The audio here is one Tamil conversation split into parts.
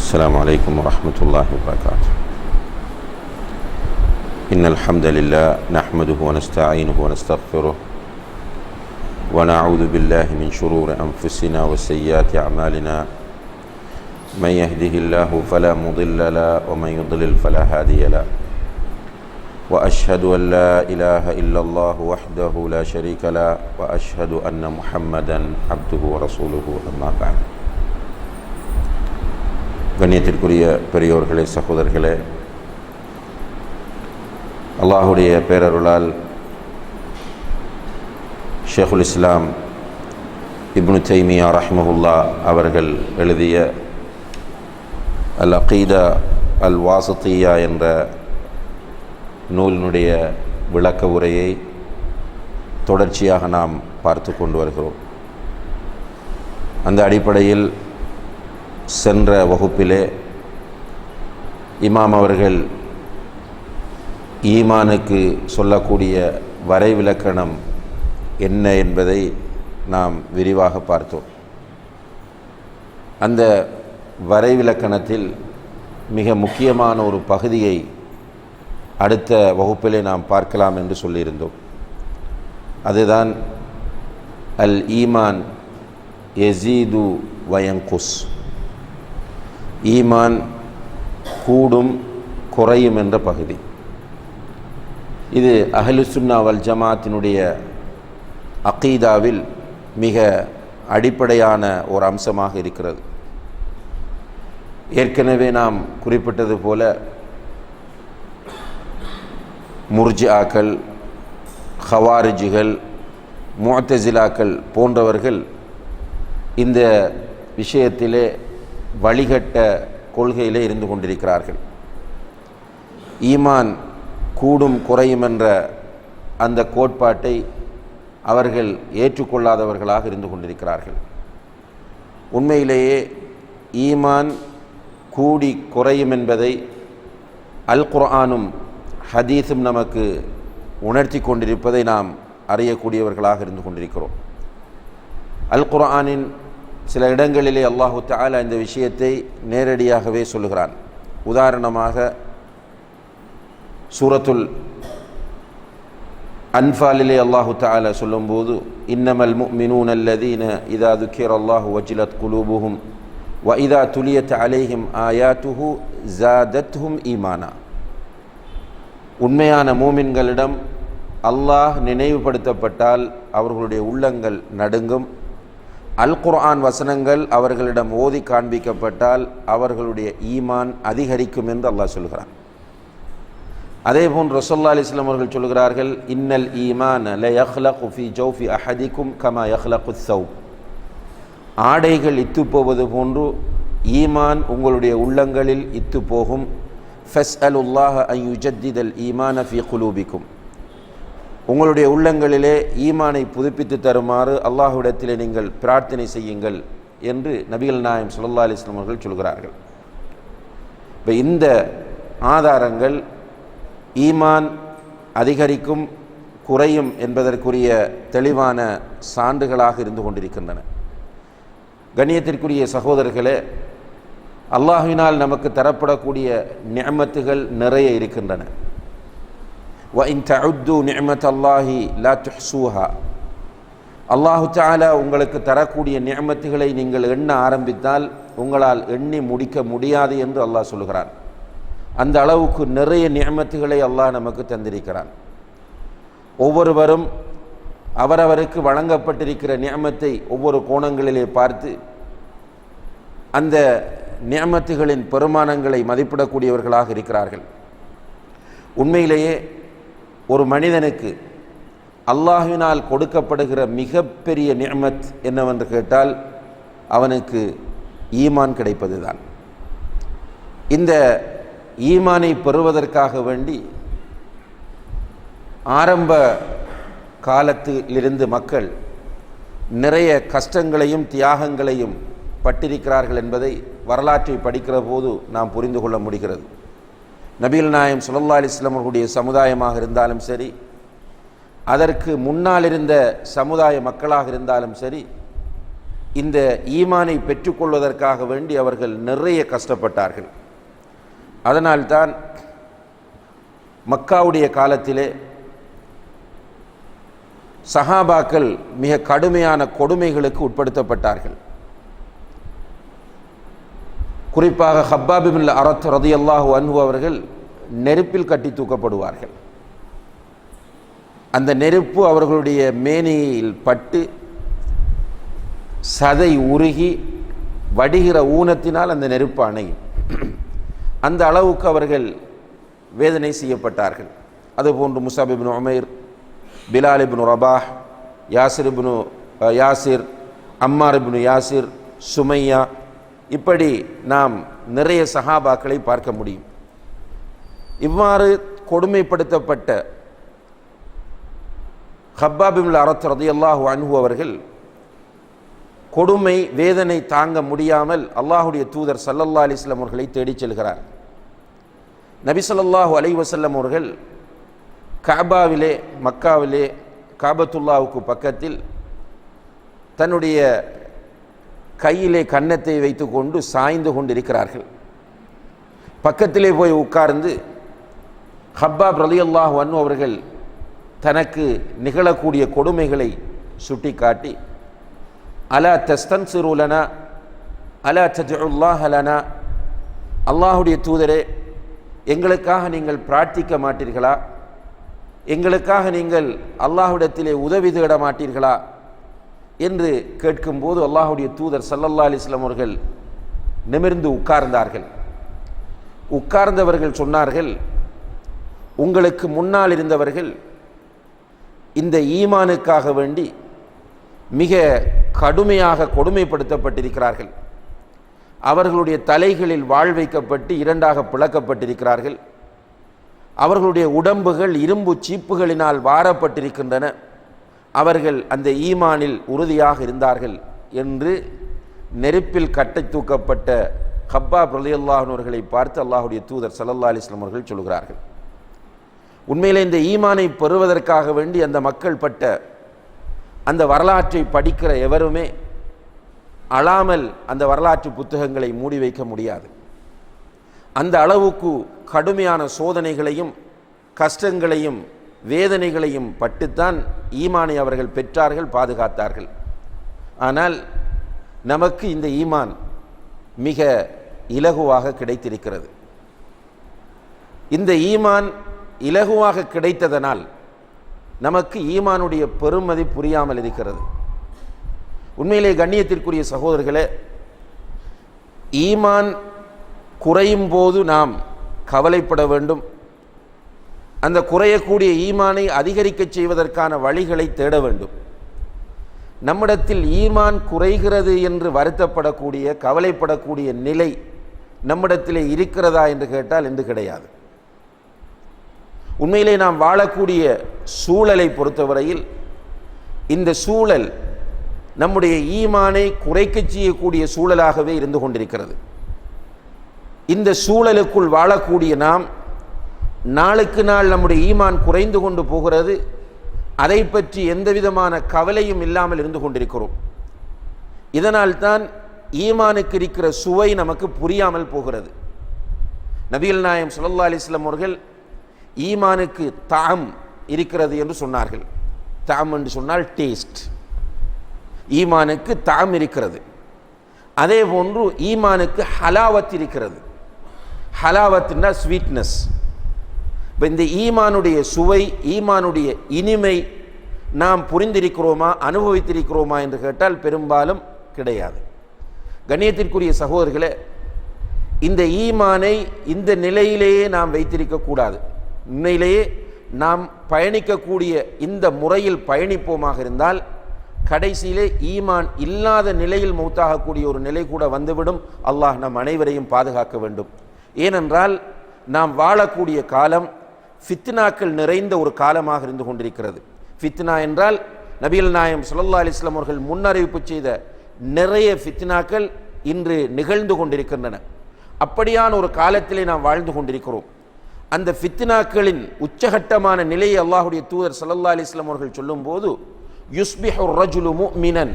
السلام عليكم ورحمة الله وبركاته. إن الحمد لله نحمده ونستعينه ونستغفره ونعوذ بالله من شرور أنفسنا وسيئات أعمالنا. من يهده الله فلا مضل له ومن يضلل فلا هادي له. وأشهد أن لا إله إلا الله وحده لا شريك له وأشهد أن محمدا عبده ورسوله أما بعد. கண்ணியத்திற்குரிய பெரியோர்களே, சகோதரர்களே, அல்லாஹுடைய பேரருளால் ஷேகுல் இஸ்லாம் இப்னு தைமியா ரஹ்மஹுல்லா அவர்கள் எழுதிய அல் அகீதா அல் வாசித்தியா என்ற நூலினுடைய விளக்க உரையை தொடர்ச்சியாக நாம் பார்த்து கொண்டு வருகிறோம். அந்த அடிப்படையில் சென்ற வகுப்பிலே இமாம் அவர்கள் ஈமானுக்கு சொல்லக்கூடிய வரைவிலக்கணம் என்ன என்பதை நாம் விரிவாக பார்த்தோம். அந்த வரைவிலக்கணத்தில் மிக முக்கியமான ஒரு பகுதியை அடுத்த வகுப்பிலே நாம் பார்க்கலாம் என்று சொல்லியிருந்தோம். அதுதான் அல் ஈமான் யஸீது வயன்குஸ், ஈமான் கூடும் குறையும் என்ற பகுதி. இது அஹ்லுஸ் சுன்னா வல் ஜமாத்தினுடைய அகீதாவில் மிக அடிப்படையான ஒரு அம்சமாக இருக்கிறது. ஏற்கனவே நாம் குறிப்பிட்டது போல முர்ஜிஆக்கள், ஹவாரிஜிகள், முஅ்தஸிலாக்கள் போன்றவர்கள் இந்த விஷயத்திலே வழிகட்ட கொள்கையிலே இருந்து கொண்டிருக்கிறார்கள். ஈமான் கூடும் குறையும் என்ற அந்த கோட்பாட்டை அவர்கள் ஏற்றுக்கொள்ளாதவர்களாக இருந்து கொண்டிருக்கிறார்கள். உண்மையிலேயே ஈமான் கூடி குறையும் என்பதை அல் குர்ஆனும் ஹதீஸும் நமக்கு உணர்த்தி கொண்டிருப்பதை நாம் அறியக்கூடியவர்களாக இருந்து கொண்டிருக்கிறோம். அல் குர்ஆனின் சில இடங்களிலே அல்லாஹு தஆலா இந்த விஷயத்தை நேரடியாகவே சொல்லுகிறான். உதாரணமாக சூரத்துல் அன்ஃபாலிலே அல்லாஹு தஆலா சொல்லும்போது, இன்னமல் முஃமினூன அல்லதீன இதா ذுக்கிரல்லாஹு வஜிலத் குலூபுஹும் வ இதா துலியத் அலைஹிம் ஆயாத்துஹு ஸாதத்ஹும் ஈமானா. உண்மையான மூமின்களிடம் அல்லாஹ் நினைவுபடுத்தப்பட்டால் அவர்களுடைய உள்ளங்கள் நடுங்கும். அல் குர்ஆன் வசனங்கள் அவர்களிடம் ஓதி காண்பிக்கப்பட்டால் அவர்களுடைய ஈமான் அதிகரிக்கும் என்று அல்லாஹ் சொல்கிறான். அதேபோன்று ரசூலுல்லாஹி அலைஹி வஸல்லம் அவர்கள் சொல்கிறார்கள், இன்னல் ஈமான ல யக்லகு ஃபீ ஜௌஃபி அஹதிக்கும் கமா யக்லகு ஸௌப். ஆடைகள் இத்து போவது போன்று ஈமான் உங்களுடைய உள்ளங்களில் இத்து போகும். ஃபஸ்அலுல்லாஹ அன் யுஜத்திதல் ஈமான ஃபீ குலூபிக்கும். உங்களுடைய உள்ளங்களிலே ஈமானை புதுப்பித்து தருமாறு அல்லாஹ்விடத்திலே நீங்கள் பிரார்த்தனை செய்யுங்கள் என்று நபிகள் நாயகம் ஸல்லல்லாஹு அலைஹி வஸல்லம் அவர்கள் சொல்கிறார்கள். இப்போ இந்த ஆதாரங்கள் ஈமான் அதிகரிக்கும் குறையும் என்பதற்குரிய தெளிவான சான்றுகளாக இருந்து கொண்டிருக்கின்றன. கண்ணியத்திற்குரிய சகோதரர்களே, அல்லாஹ்வினால் நமக்கு தரப்படக்கூடிய நிஅமத்துகள் நிறைய இருக்கின்றன. وَإِن تَعُدُّوا نِعْمَةَ اللَّهِ لَا تُحْصُوهَا. அல்லாஹு தஆலா உங்களுக்கு தரக்கூடிய நிஅமத்துகளை நீங்கள் எண்ண ஆரம்பித்தால் உங்களால் எண்ணி முடிக்க முடியாது என்று அல்லாஹ் சொல்கிறான். அந்த அளவுக்கு நிறைய நிஅமத்துகளை அல்லாஹ் நமக்கு தந்திருக்கிறான். ஒவ்வொருவரும் அவரவருக்கு வழங்கப்பட்டிருக்கிற நிஅமத்தை ஒவ்வொரு கோணங்களிலே பார்த்து அந்த நிஅமத்துகளின் பெருமானங்களை மதிப்பிடக்கூடியவர்களாக இருக்கிறார்கள். உண்மையிலேயே ஒரு மனிதனுக்கு அல்லாஹ்வினால் கொடுக்கப்படுகிற மிகப்பெரிய நிஅமத் என்னவென்று கேட்டால் அவனுக்கு ஈமான் கிடைப்பது தான். இந்த ஈமானை பெறுவதற்காக வேண்டி ஆரம்ப காலத்திலிருந்து மக்கள் நிறைய கஷ்டங்களையும் தியாகங்களையும் பட்டிருக்கிறார்கள் என்பதை வரலாற்றை படிக்கிற போது நாம் புரிந்து கொள்ள முடிகிறது. நபிகள் நாயகம் ஸல்லல்லாஹு அலைஹி வஸல்லம் அவர்களுடைய சமுதாயமாக இருந்தாலும் சரி, அதற்கு முன்னால் இருந்த சமுதாய மக்களாக இருந்தாலும் சரி, இந்த ஈமானை பெற்றுக்கொள்வதற்காக வேண்டி அவர்கள் நிறைய கஷ்டப்பட்டார்கள். அதனால்தான் மக்காவுடைய காலத்திலே சஹாபாக்கள் மிக கடுமையான கொடுமைகளுக்கு உட்படுத்தப்பட்டார்கள். குறிப்பாக ஹப்பாப் இப்னு அரத் ரலியல்லாஹு அன்ஹு அவர்கள் நெருப்பில் கட்டி தூக்கப்படுவார்கள். அந்த நெருப்பு அவர்களுடைய மேனியில் பட்டு சதை உருகி வடிகிற ஊனத்தினால் அந்த நெருப்பு அணையும். அந்த அளவுக்கு அவர்கள் வேதனை செய்யப்பட்டார்கள். அதுபோன்று Musab ibn Umair, Bilal ibn Rabah, Yasir, Ammar ibn Yasir, Sumayya, இப்படி நாம் நிறைய சஹாபாக்களை பார்க்க முடியும். இவ்வாறு கொடுமைப்படுத்தப்பட்ட ஹப்பாப் இப்னு அரத் ரலியல்லாஹு அன்ஹு அவர்கள் கொடுமை வேதனை தாங்க முடியாமல் அல்லாஹுடைய தூதர் ஸல்லல்லாஹு அலைஹி வஸல்லம் அவர்களை தேடிச் செல்கிறார். நபி ஸல்லல்லாஹு அலைஹி வஸல்லம் அவர்கள் கஅபாவிலே, மக்காவிலே காபத்துல்லாவுக்கு பக்கத்தில் தன்னுடைய கையிலே கன்னத்தை வைத்துக்கொண்டு சாய்ந்து கொண்டிருக்கிறார்கள். பக்கத்திலே போய் உட்கார்ந்து ஹப்பாப் ரலியல்லாஹு அன்ஹு அவர்கள் தனக்கு நிகழக்கூடிய கொடுமைகளை சுட்டி காட்டி, அலா தஸ்தன்சிரு லனா அலா தஜ்உல்லாஹ லனா, அல்லாஹுடைய தூதரே, எங்களுக்காக நீங்கள் பிரார்த்திக்க மாட்டீர்களா? எங்களுக்காக நீங்கள் அல்லாஹ்விடத்திலே உதவி தேட மாட்டீர்களா என்று கேட்கும்போது அல்லாஹுடைய தூதர் ஸல்லல்லாஹு அலைஹி வஸல்லம் அவர்கள் நிமிர்ந்து உட்கார்ந்தார்கள். உட்கார்ந்தவர்கள் சொன்னார்கள், உங்களுக்கு முன்னால் இருந்தவர்கள் இந்த ஈமானுக்காக வேண்டி மிக கடுமையாக கொடுமைப்படுத்தப்பட்டிருக்கிறார்கள். அவர்களுடைய தலைகளில் வாழ் வைக்கப்பட்டு இரண்டாக பிளக்கப்பட்டிருக்கிறார்கள். அவர்களுடைய உடம்புகள் இரும்பு சீப்புகளினால் வாரப்பட்டிருக்கின்றன. அவர்கள் அந்த ஈமானில் உறுதியாக இருந்தார்கள் என்று நெருப்பில் கட்டை தூக்கப்பட்ட ஹப்பாப் ரலியல்லாஹு அன்ஹு அவர்களை பார்த்து அல்லாஹுடைய தூதர் ஸல்லல்லாஹு அலைஹி வஸல்லம் அவர்கள் சொல்கிறார்கள், உண்மையிலே இந்த ஈமானை பெறுவதற்காக வேண்டி அந்த மக்கள் பட்ட அந்த வரலாற்றை படிக்கிற எவருமே அழாமல் அந்த வரலாற்று புத்தகங்களை மூடி வைக்க முடியாது. அந்த அளவுக்கு கடுமையான சோதனைகளையும் கஷ்டங்களையும் வேதனைகளையும் பட்டுத்தான் ஈமானை அவர்கள் பெற்றார்கள், பாதுகாத்தார்கள். ஆனால் நமக்கு இந்த ஈமான் மிக இலகுவாக கிடைத்திருக்கிறது. இந்த ஈமான் இலகுவாக கிடைத்ததனால் நமக்கு ஈமானுடைய பெருமதி புரியாமல் இருக்கிறது. உண்மையிலே கண்ணியத்திற்குரிய சகோதரர்களே, ஈமான் குறையும் போது நாம் கவலைப்பட வேண்டும். அந்த குறையக்கூடிய ஈமானை அதிகரிக்க செய்வதற்கான வழிகளை தேட வேண்டும். நம்மிடத்தில் ஈமான் குறைகிறது என்று வருத்தப்படக்கூடிய கவலைப்படக்கூடிய நிலை நம்மிடத்திலே இருக்கிறதா என்று கேட்டால் என்று கிடையாது. உண்மையிலே நாம் வாழக்கூடிய சூழலை பொறுத்தவரையில் இந்த சூழல் நம்முடைய ஈமானை குறைக்க செய்யக்கூடிய சூழலாகவே இருந்து கொண்டிருக்கிறது. இந்த சூழலுக்குள் வாழக்கூடிய நாம் நாளுக்கு நாள் நம்முடைய ஈமான் குறைந்து கொண்டு போகிறது. அதை பற்றி எந்த விதமான கவலையும் இல்லாமல் இருந்து கொண்டிருக்கிறோம். இதனால் தான் ஈமானுக்கு இருக்கிற சுவை நமக்கு புரியாமல் போகிறது. நபிகள் நாயகம் ஸல்லல்லாஹு அலைஹி வஸல்லம் அவர்கள் ஈமானுக்கு தாம் இருக்கிறது என்று சொன்னார்கள். தாம் என்று சொன்னால் டேஸ்ட். ஈமானுக்கு தாம் இருக்கிறது. அதே போன்று ஈமானுக்கு ஹலாவத் இருக்கிறது. ஹலாவத்னா ஸ்வீட்னஸ். இப்போ இந்த ஈமானுடைய சுவை, ஈமானுடைய இனிமை நாம் புரிந்திருக்கிறோமா, அனுபவித்திருக்கிறோமா என்று கேட்டால் பெரும்பாலும் கிடையாது. கண்ணியத்திற்குரிய சகோதரர்களே, இந்த ஈமானை இந்த நிலையிலேயே நாம் வைத்திருக்கக்கூடாது. உண்மையிலேயே நாம் பயணிக்கக்கூடிய இந்த முறையில் பயணிப்போமாக இருந்தால் கடைசியிலே ஈமான் இல்லாத நிலையில் மௌத்தாகக்கூடிய ஒரு நிலை கூட வந்துவிடும். அல்லாஹ் நம் அனைவரையும் பாதுகாக்க வேண்டும். ஏனென்றால் நாம் வாழக்கூடிய காலம் ஃபித்னாக்கள் நிறைந்த ஒரு காலமாக இருந்து கொண்டிருக்கிறது. ஃபித்னா என்றால் நபிகள் நாயகம் ஸல்லல்லாஹு அலைஹி வஸல்லம் அவர்கள் முன்னறிவிப்பு செய்த நிறைய ஃபித்னாக்கள் இன்று நிகழ்ந்து கொண்டிருக்கின்றன. அப்படியான ஒரு காலத்திலே நாம் வாழ்ந்து கொண்டிருக்கிறோம். அந்த ஃபித்னாக்களின் உச்சகட்டமான நிலையை அல்லாஹுடைய தூதர் ஸல்லல்லாஹு அலைஹி வஸல்லம் அவர்கள் சொல்லும்போது, யுஸ்பிஹு ரஜுலு முஃமினன்,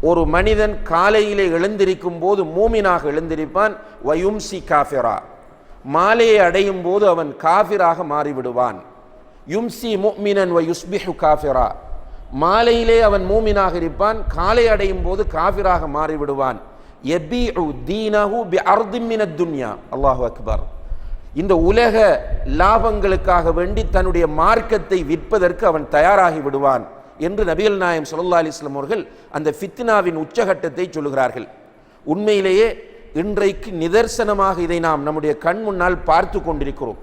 ஒரு மனிதன் காலையிலே எழுந்திருக்கும் போது மூமினாக எழுந்திருப்பான், வயும்சி காஃபிரா, மாலையை அடையும் போது அவன் காஃபிராக மாறிவிடுவான். யும்சி முஃமினன் வயுஸ்பிஹு காஃபிரா, மாலையிலே அவன் மூமினாக இருப்பான், காலை அடையும் போது காஃபிராக மாறிவிடுவான். யபீஉ தீனஹு பிஅர்தின் மினத் துன்யா. அல்லாஹு அக்பர். இந்த உலக லாபங்களுக்காக வேண்டி தன்னுடைய மார்க்கத்தை விற்பதற்கு அவன் தயாராகி விடுவான் என்று நபிகள் நாயகம் ஸல்லல்லாஹு அலைஹி வஸல்லம் அவர்கள் அந்த ஃபித்னாவின் உச்சகட்டத்தை சொல்லுகிறார்கள். உண்மையிலேயே இன்றைக்கு நிதர்சனமாக இதை நாம் நம்முடைய கண் முன்னால் பார்த்து கொண்டிருக்கிறோம்.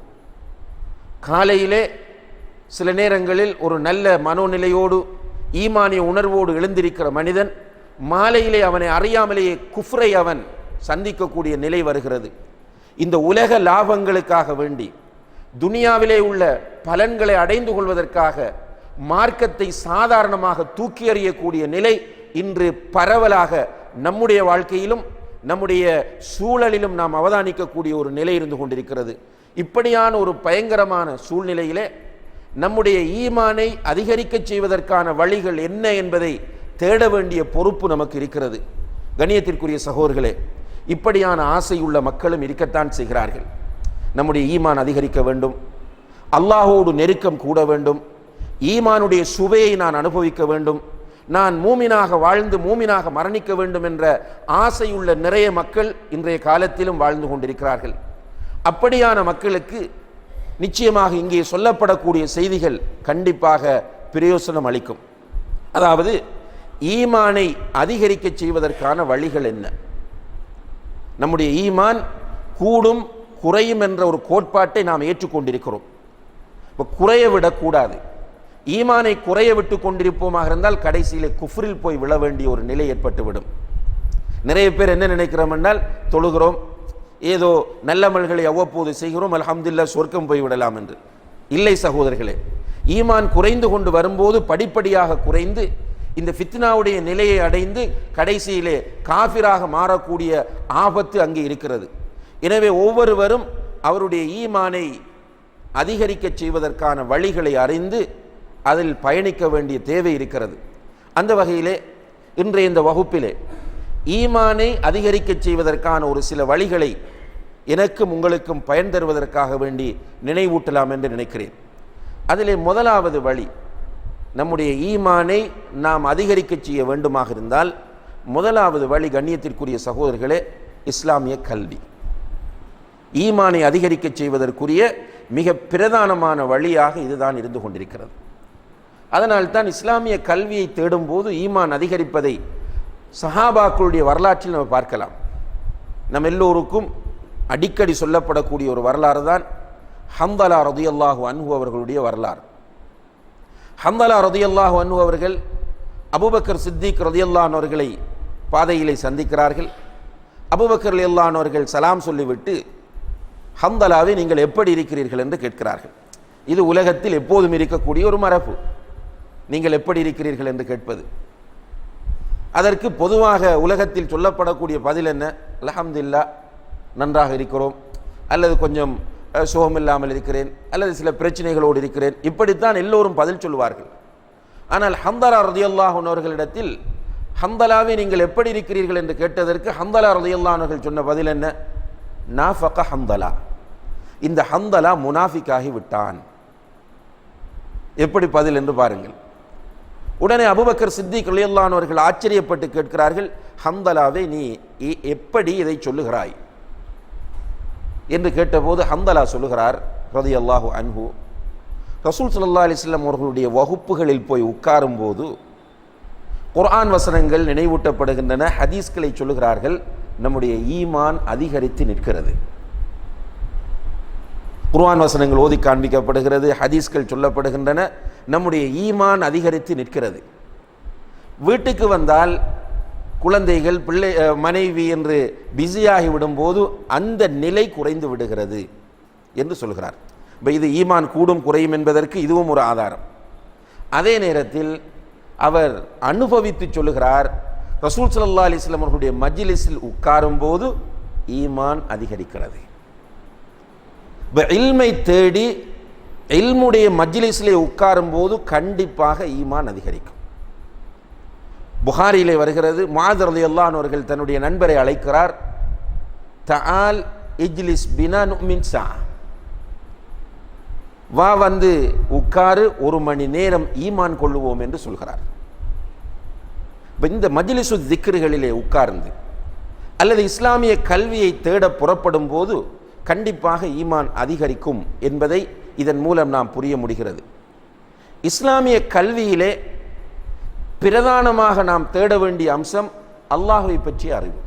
காலையிலே சில நேரங்களில் ஒரு நல்ல மனோநிலையோடு ஈமானிய உணர்வோடு எழுந்திருக்கிற மனிதன் மாலையிலே அவனை அறியாமலேயே குஃப்ரை அவன் சந்திக்கக்கூடிய நிலை வருகிறது. இந்த உலக லாபங்களுக்காக வேண்டி துனியாவிலே உள்ள பலன்களை அடைந்து கொள்வதற்காக மார்க்கத்தை சாதாரணமாக தூக்கி எறியக்கூடிய நிலை இன்று பரவலாக நம்முடைய வாழ்க்கையிலும் நம்முடைய சூழலிலும் நாம் அவதானிக்கக்கூடிய ஒரு நிலை இருந்து கொண்டிருக்கிறது. இப்படியான ஒரு பயங்கரமான சூழ்நிலையிலே நம்முடைய ஈமானை அதிகரிக்க செய்வதற்கான வழிகள் என்ன என்பதை தேட வேண்டிய பொறுப்பு நமக்கு இருக்கிறது. கண்ணியத்திற்குரிய சகோதரர்களே, இப்படியான ஆசையுள்ள மக்களும் இருக்கத்தான் செய்கிறார்கள். நம்முடைய ஈமான் அதிகரிக்க வேண்டும், அல்லாஹோடு நெருக்கம் கூட வேண்டும், ஈமானுடைய சுவையை நான் அனுபவிக்க வேண்டும், நான் மூமினாக வாழ்ந்து மூமினாக மரணிக்க வேண்டும் என்ற ஆசையுள்ள நிறைய மக்கள் இன்றைய காலத்திலும் வாழ்ந்து கொண்டிருக்கிறார்கள். அப்படியான மக்களுக்கு நிச்சயமாக இங்கே சொல்லப்படக்கூடிய செய்திகள் கண்டிப்பாக பிரயோசனம் அளிக்கும். அதாவது ஈமானை அதிகரிக்க செய்வதற்கான வழிகள் என்ன? நம்முடைய ஈமான் கூடும் குறையும் என்ற ஒரு கோட்பாட்டை நாம் ஏற்றுக்கொண்டிருக்கிறோம். இப்போ குறைய விடக்கூடாது. ஈமானை குறைய விட்டு கொண்டிருப்போமாக இருந்தால் கடைசியிலே குஃப்ரில் போய் விழ வேண்டிய ஒரு நிலை ஏற்பட்டுவிடும். நிறைய பேர் என்ன நினைக்கிறோம் என்றால், தொழுகிறோம், ஏதோ நல்லமல்களை அவ்வப்போது செய்கிறோம், அல்ஹம்துலில்லாஹ் சொர்க்கம் போய் விடலாம் என்று. இல்லை சகோதரர்களே, ஈமான் குறைந்து கொண்டு வரும்போது படிப்படியாக குறைந்து இந்த ஃபித்னாவுடைய நிலையை அடைந்து கடைசியிலே காஃபிராக மாறக்கூடிய ஆபத்து அங்கே இருக்கிறது. எனவே ஒவ்வொருவரும் அவருடைய ஈமானை அதிகரிக்க செய்வதற்கான வழிகளை அறிந்து அதில் பயணிக்க வேண்டிய தேவை இருக்கிறது. அந்த வகையிலே இன்றைய இந்த வகுப்பிலே ஈமானை அதிகரிக்க செய்வதற்கான ஒரு சில வழிகளை எனக்கும் உங்களுக்கும் பயன் தருவதற்காக வேண்டி நினைவூட்டலாம் என்று நினைக்கிறேன். அதிலே முதலாவது வழி, நம்முடைய ஈமானை நாம் அதிகரிக்க செய்ய வேண்டுமாக இருந்தால் முதலாவது வழி, கண்ணியத்திற்குரிய சகோதரர்களே, இஸ்லாமிய கல்வி. ஈமானை அதிகரிக்க செய்வதற்குரிய மிக பிரதானமான வழியாக இதுதான் இருந்து கொண்டிருக்கிறது. அதனால்தான் இஸ்லாமிய கல்வியை தேடும்போது ஈமான் அதிகரிப்பதை சஹாபாக்களுடைய வரலாற்றில் நம்ம பார்க்கலாம். நம் எல்லோருக்கும் அடிக்கடி சொல்லப்படக்கூடிய ஒரு வரலாறு தான் ஹந்தலா ரதியல்லாஹு அன்ஹு அவர்களுடைய வரலாறு. ஹந்தலா ரதியல்லாஹு அன்ஹு அவர்கள் அபூபக்கர் சித்திக் ரதியல்லாஹு அவர்களை பாதையிலே சந்திக்கிறார்கள். அபூபக்கர் ரலியல்லாஹு அவர்கள் சலாம் சொல்லிவிட்டு, ஹந்தலாவை நீங்கள் எப்படி இருக்கிறீர்கள் என்று கேட்கிறார்கள். இது உலகத்தில் எப்போதும் இருக்கக்கூடிய ஒரு மரபு, நீங்கள் எப்படி இருக்கிறீர்கள் என்று கேட்பது. அதற்கு பொதுவாக உலகத்தில் சொல்லப்படக்கூடிய பதில் என்ன? அல்ஹம்துலில்லாஹ், நன்றாக இருக்கிறோம், அல்லது கொஞ்சம் சுகமில்லாமல் இருக்கிறேன், அல்லது சில பிரச்சனைகளோடு இருக்கிறேன், இப்படித்தான் எல்லோரும் பதில் சொல்வார்கள். ஆனால் ஹந்தலா ரலியல்லாஹு அவர்களிடத்தில் ஹந்தலாவை நீங்கள் எப்படி இருக்கிறீர்கள் என்று கேட்டதற்கு ஹந்தலா ரலியல்லாஹு அவர்கள் சொன்ன பதில் என்ன? நாஃபக ஹந்தலா, இந்த ஹந்தலா முனாஃபிக்காகி விட்டான். எப்படி பதில் என்று பாருங்கள். உடனே அபூபக்கர் சித்திக் ரலியல்லாஹு அவர்கள் ஆச்சரியப்பட்டு கேட்கிறார்கள், ஹந்தலாவை நீ எப்படி இதை சொல்லுகிறாய் என்று கேட்டபோது ஹந்தலா சொல்லுகிறார் ரலியல்லாஹு அன்ஹு, ரசூல் ஸல்லல்லாஹு அலைஹி வஸல்லம் அவர்களுடைய வகுப்புகளில் போய் உட்காரும் போது குர்ஆன் வசனங்கள் நினைவூட்டப்படுகின்றன, ஹதீஸ்களை சொல்லுகிறார்கள், நம்முடைய ஈமான் அதிகரித்து நிற்கிறது. குர்ஆன் வசனங்கள் ஓதி காண்பிக்கப்படுகிறது, ஹதீஸ்கள் சொல்லப்படுகின்றன, நம்முடைய ஈமான் அதிகரித்து நிற்கிறது. வீட்டுக்கு வந்தால் குழந்தைகள், பிள்ளை, மனைவி என்று பிஸியாகி விடும்போது அந்த நிலை குறைந்து விடுகிறது என்று சொல்கிறார். இப்போ இது ஈமான் கூடும் குறையும் என்பதற்கு இதுவும் ஒரு ஆதாரம். அதே நேரத்தில் அவர் அனுபவித்து சொல்லுகிறார், ரசூல் ஸல்லல்லாஹு அலைஹி வஸல்லம் அவர்களுடைய மஜ்லிஸில் உட்காரும் போது ஈமான் அதிகரிக்கிறது. இல்மை தேடி இல்முடைய மஜ்லிஸிலே உட்காரும் போது கண்டிப்பாக ஈமான் அதிகரிக்கும். புகாரியிலே வருகிறது, முஆத் ரலியல்லாஹு அன்ஹு அவர்கள் தன்னுடைய நண்பரை அழைக்கிறார். தஆல் இஜ்லிஸ் பினா நுமின் சா, வா வந்து உட்காரு, 1 மணி நேரம் ஈமான் கொள்ளுவோம் என்று சொல்கிறார். இந்த மஜ்லிஸு திக்ருகளிலே உட்கார்ந்து அல்லது இஸ்லாமிய கல்வியை தேட புறப்படும் போது கண்டிப்பாக ஈமான் அதிகரிக்கும் என்பதை இதன் மூலம் நாம் புரிய முடிகிறது. இஸ்லாமிய கல்வியிலே பிரதானமாக நாம் தேட வேண்டிய அம்சம் அல்லாஹ்வை பற்றிய அறிவு.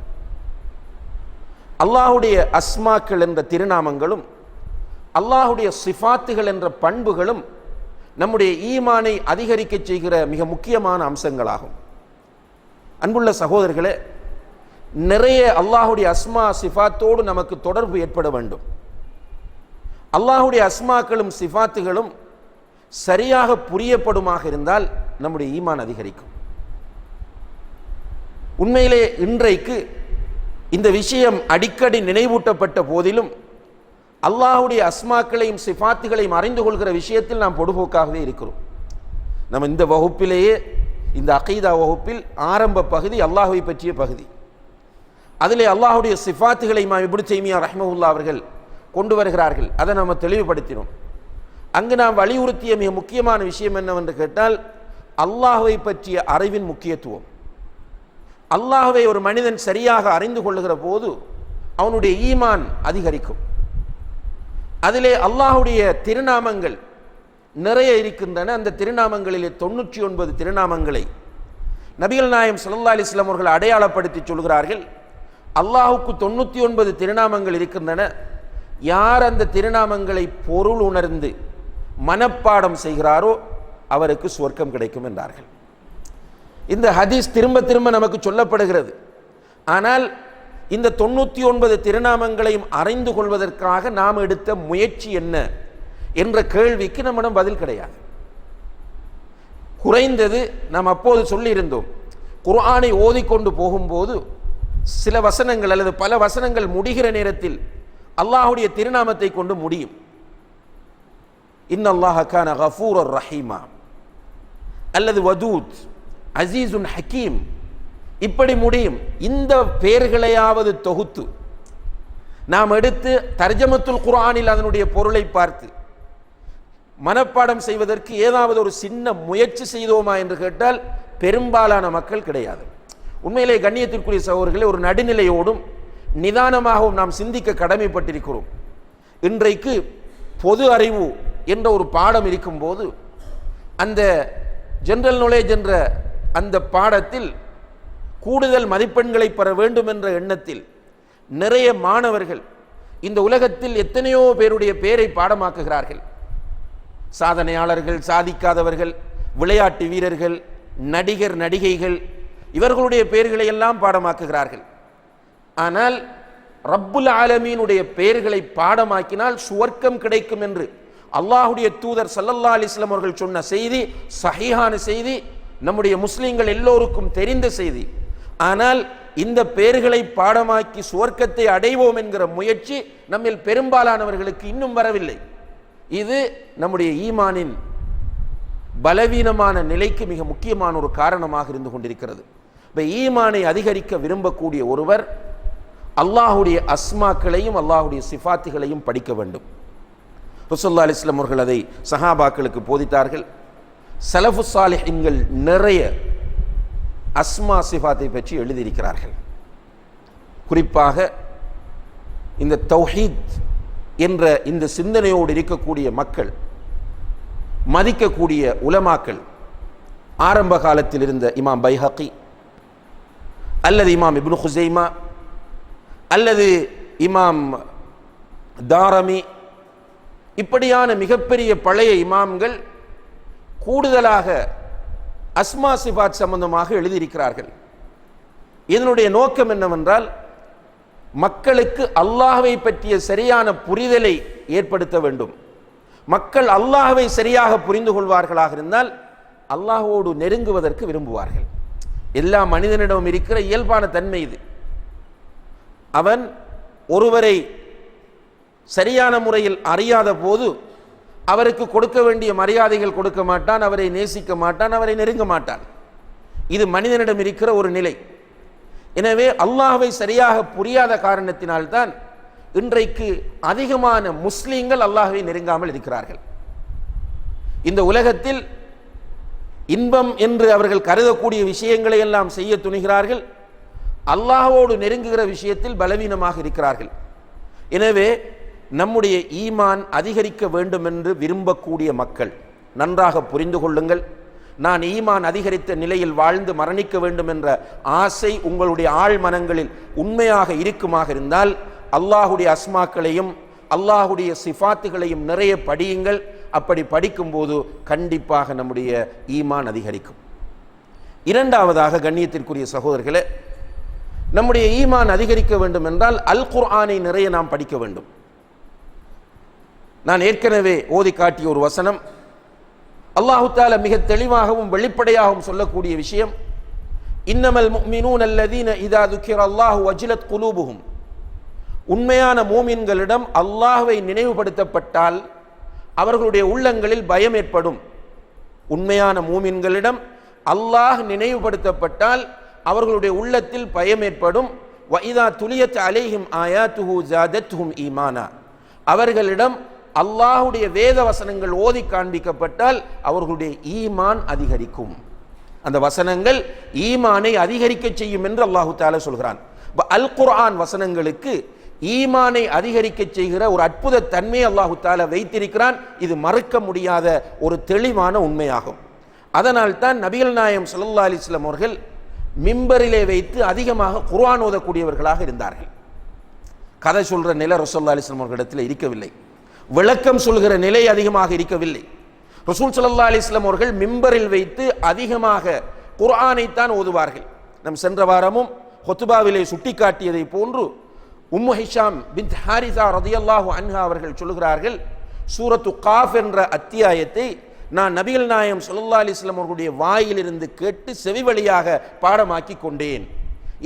அல்லாஹுடைய அஸ்மாக்கள் என்ற திருநாமங்களும் அல்லாஹுடைய சிஃபாத்துகள் என்ற பண்புகளும் நம்முடைய ஈமானை அதிகரிக்க செய்கிற மிக முக்கியமான அம்சங்களாகும். அன்புள்ள சகோதரர்களே, நிறைய அல்லாஹுடைய அஸ்மா சிஃபாத்தோடு நமக்கு தொடர்பு ஏற்பட வேண்டும். அல்லாஹுடைய அஸ்மாக்களும் சிஃபாத்துகளும் சரியாக புரியப்படுமாக இருந்தால் நம்முடைய ஈமான் அதிகரிக்கும். உண்மையிலே இன்றைக்கு இந்த விஷயம் அடிக்கடி நினைவூட்டப்பட்ட போதிலும் அல்லாஹுடைய அஸ்மாக்களையும் சிஃபாத்துகளையும் அறிந்து கொள்கிற விஷயத்தில் நாம் பொடுபோக்காகவே இருக்கிறோம். நம்ம இந்த வகுப்பிலேயே, இந்த அகீதா வகுப்பில் ஆரம்ப பகுதி அல்லாஹுவை பற்றிய பகுதி. அதிலே அல்லாஹுடைய சிஃபாத்துகளை இமாம் இப்னு தைமியா ரஹ்மஹுல்லாஹ் அவர்கள் கொண்டு வருகிறார்கள். அதை நம்ம தெளிவுபடுத்தினோம். அங்கு நாம் வலியுறுத்திய மிக முக்கியமான விஷயம் என்னவென்று கேட்டால், அல்லாஹுவை பற்றிய அறிவின் முக்கியத்துவம். அல்லாஹுவை ஒரு மனிதன் சரியாக அறிந்து கொள்ளுகிற போது அவனுடைய ஈமான் அதிகரிக்கும். அதிலே அல்லாஹுடைய திருநாமங்கள் நிறைய இருக்கின்றன. அந்த திருநாமங்களிலே 99 திருநாமங்களை நபிகள் நாயகம் ஸல்லல்லாஹு அலைஹி வஸல்லம் அவர்கள் அடையாளப்படுத்தி சொல்கிறார்கள். அல்லாஹுக்கு 99 திருநாமங்கள் இருக்கின்றன. யார் அந்த திருநாமங்களை பொருள் உணர்ந்து மனப்பாடம் செய்கிறாரோ அவருக்கு சொர்க்கம் கிடைக்கும் என்றார்கள். இந்த ஹதீஸ் திரும்ப திரும்ப நமக்கு சொல்லப்படுகிறது. ஆனால் இந்த 99 திருநாமங்களையும் அறிந்து கொள்வதற்காக நாம் எடுத்த முயற்சி என்ன என்ற கேள்விக்கு நம்மிடம் பதில் கிடையாது. குறைந்தது நாம் அப்போது சொல்லியிருந்தோம், குர்ஆனை ஓதிக்கொண்டு போகும்போது சில வசனங்கள் அல்லது பல வசனங்கள் முடிகிற நேரத்தில் அல்லாஹுடைய திருநாமத்தை கொண்டு முடியும். இன்னல்லாஹ கான கஃபூரர் ரஹீமா அல்லது வதூத் அசீசுன் ஹக்கீம், இப்படி முடியும். இந்த பெயர்களையாவது தொகுத்து நாம் எடுத்து தர்ஜமத்துல் குர்ஆனில் அதனுடைய பொருளை பார்த்து மனப்பாடம் செய்வதற்கு ஏதாவது ஒரு சின்ன முயற்சி செய்தோமா என்று கேட்டால் பெரும்பாலான மக்கள் கிடையாது. உண்மையிலே கண்ணியத்திற்குரிய சகோதரர்களே, ஒரு நடுநிலையோடும் நிதானமாகவும் நாம் சிந்திக்க கடமைப்பட்டிருக்கிறோம். இன்றைக்கு பொது அறிவு என்ற ஒரு பாடம் இருக்கும்போது அந்த ஜெனரல் நாலேஜ் என்ற அந்த பாடத்தில் கூடுதல் மதிப்பெண்களை பெற வேண்டும் என்ற எண்ணத்தில் நிறைய மாணவர்கள் இந்த உலகத்தில் எத்தனையோ பேருடைய பெயரை பாடமாக்குகிறார்கள். சாதனையாளர்கள், சாதிக்காதவர்கள், விளையாட்டு வீரர்கள், நடிகர் நடிகைகள், இவர்களுடைய பெயர்களை எல்லாம் பாடமாக்குகிறார்கள். ஆனால் ரப்புல் ஆலமீனுடைய பெயர்களை பாடமாக்கினால் சுவர்க்கம் கிடைக்கும் என்று அல்லாஹுடைய தூதர் ஸல்லல்லாஹு அலைஹி வஸல்லம் அவர்கள் சொன்ன செய்தி சஹீஹான செய்தி, நம்முடைய முஸ்லிம்கள் எல்லோருக்கும் தெரிந்த செய்தி. ஆனால் இந்த பெயர்களை பாடமாக்கி சுவர்க்கத்தை அடைவோம் என்கிற முயற்சி நம்மில் பெரும்பாலானவர்களுக்கு இன்னும் வரவில்லை. இது நம்முடைய ஈமானின் பலவீனமான நிலைக்கு மிக முக்கியமான ஒரு காரணமாக இருந்து கொண்டிருக்கிறது. இப்போ ஈமானை அதிகரிக்க விரும்பக்கூடிய ஒருவர் அல்லாஹுடைய அஸ்மாக்களையும் அல்லாஹுடைய சிஃபாத்துகளையும் படிக்க வேண்டும். ரசூலுல்லாஹி அலைஹி வஸல்லம் அவர்கள் அதை சஹாபாக்களுக்கு போதித்தார்கள். ஸலஃபு ஸாலிஹீன்கள் நிறைய அஸ்மா சிஃபாத்தை பற்றி எழுதியிருக்கிறார்கள். குறிப்பாக இந்த தௌஹீத் என்ற இந்த சிந்தனையோடு இருக்கக்கூடிய மக்கள், மதிக்கக்கூடிய உலமாக்கள், ஆரம்ப காலத்தில் இருந்த இமாம் பைஹகி அல்லது இமாம் இப்னு குஸைமா அல்லது இமாம் தாரமி, இப்படியான மிகப்பெரிய பழைய இமாம்கள் கூடுதலாக அஸ்மா சிஃபாத் சம்பந்தமாக எழுதியிருக்கிறார்கள். இதனுடைய நோக்கம் என்னவென்றால், மக்களுக்கு அல்லாஹ்வை பற்றிய சரியான புரிதலை ஏற்படுத்த வேண்டும். மக்கள் அல்லாஹ்வை சரியாக புரிந்து கொள்வார்களாக இருந்தால் அல்லாஹ்வோடு நெருங்குவதற்கு விரும்புவார்கள். எல்லா மனிதனிடமும் இருக்கிற இயல்பான தன்மை இது. அவன் ஒருவரை சரியான முறையில் அறியாத போது அவருக்கு கொடுக்க வேண்டிய மரியாதைகள் கொடுக்க மாட்டான், அவரை நேசிக்க மாட்டான், அவரை நெருங்க மாட்டான். இது மனிதனிடம் இருக்கிற ஒரு நிலை. எனவே அல்லாஹ்வை சரியாக புரியாத காரணத்தினால்தான் இன்றைக்கு அதிகமான முஸ்லீம்கள் அல்லாஹ்வை நெருங்காமல் இருக்கிறார்கள். இந்த உலகத்தில் இன்பம் என்று அவர்கள் கருதக்கூடிய விஷயங்களை எல்லாம் செய்ய துணிகிறார்கள், அல்லாஹ்வோடு நெருங்குகிற விஷயத்தில் பலவீனமாக இருக்கிறார்கள். எனவே நம்முடைய ஈமான் அதிகரிக்க வேண்டும் என்று விரும்பக்கூடிய மக்கள் நன்றாக புரிந்து கொள்ளுங்கள். நான் ஈமான் அதிகரித்த நிலையில் வாழ்ந்து மரணிக்க வேண்டும் என்ற ஆசை உங்களுடைய ஆழ் மனங்களில் உண்மையாக இருக்குமாக இருந்தால் அல்லாஹுடைய அஸ்மாக்களையும் அல்லாஹுடைய சிஃபாத்துகளையும் நிறைய படியுங்கள். அப்படி படிக்கும்போது கண்டிப்பாக நம்முடைய ஈமான் அதிகரிக்கும். இரண்டாவதாக, கண்ணியத்திற்குரிய சகோதரர்களே, நம்முடைய ஈமான் அதிகரிக்க வேண்டும் என்றால் அல் குர்ஆனை நிறைய நாம் படிக்க வேண்டும். நான் ஏற்கனவே ஓதி காட்டிய ஒரு வசனம், அல்லாஹு தஆலா மிக தெளிவாகவும் வெளிப்படையாகவும் சொல்லக்கூடிய விஷயம், இன்னமல் முஃமினூன அல்லதீன இதா ذுக்கிரல்லாஹு வஜிலத் குலூபுஹும். உண்மையான மூமின்களிடம் அல்லாஹ்வை நினைவுபடுத்தப்பட்டால் அவர்களுடைய உள்ளங்களில் பயம் ஏற்படும். உண்மையான மூமின்களிடம் அல்லாஹ் நினைவுபடுத்தப்பட்டால் அவர்களுடைய உள்ளத்தில் பயம் ஏற்படும். வஇதா துலியத் அலைஹிம் ஆயாத்துஹு ஜாதத்துஹும் ஈமானா. அவர்களிடம் அல்லாஹுடைய வேத வசனங்கள் ஓதி காண்பிக்கப்பட்டால் அவர்களுடைய ஈமான் அதிகரிக்கும். அந்த வசனங்கள் ஈமானை அதிகரிக்க செய்யும் என்று அல்லாஹு தஆலா சொல்கிறான். அல் குர்ஆன் வசனங்களுக்கு ஈமானை அதிகரிக்க செய்கிற ஒரு அற்புத தன்மையை அல்லாஹு தஆலா வைத்திருக்கிறான். இது மறுக்க முடியாத ஒரு தெளிவான உண்மையாகும். அதனால் தான் நபிகள் நாயகம் ஸல்லல்லாஹு அலைஹி வஸல்லம் அவர்கள் மிம்பரிலே வைத்து அதிகமாக குர்ஆன் ஓதக்கூடியவர்களாக இருந்தார்கள். கதை சொல்ற நிலை ரசூலுல்லாஹி அலைஹி வஸல்லம் அவர்களிடத்தில் இருக்கவில்லை. விளக்கம் சொல்கிற நிலை அதிகமாக இருக்கவில்லை. ரசூல் ஸல்லல்லாஹு அலைஹி வஸல்லம் அவர்கள் மிம்பரில் வைத்து அதிகமாக குர்ஆனைத்தான் ஓதுவார்கள். நம் சென்ற வாரமும் ஹுத்பாவிலே சுட்டிக்காட்டியதை போன்று உம்மு ஹிஷாம் பின்த் ஹாரிஸா ரலியல்லாஹு அன்ஹா அவர்கள் சொல்கிறார்கள், சூரத்து காஃப் என்ற அத்தியாயத்தை நான் நபிகள் நாயகம் ஸல்லல்லாஹு அலைஹி வஸல்லம் அவர்களுடைய வாயிலிருந்து கேட்டு செவி வழியாக பாடமாக்கி கொண்டேன்.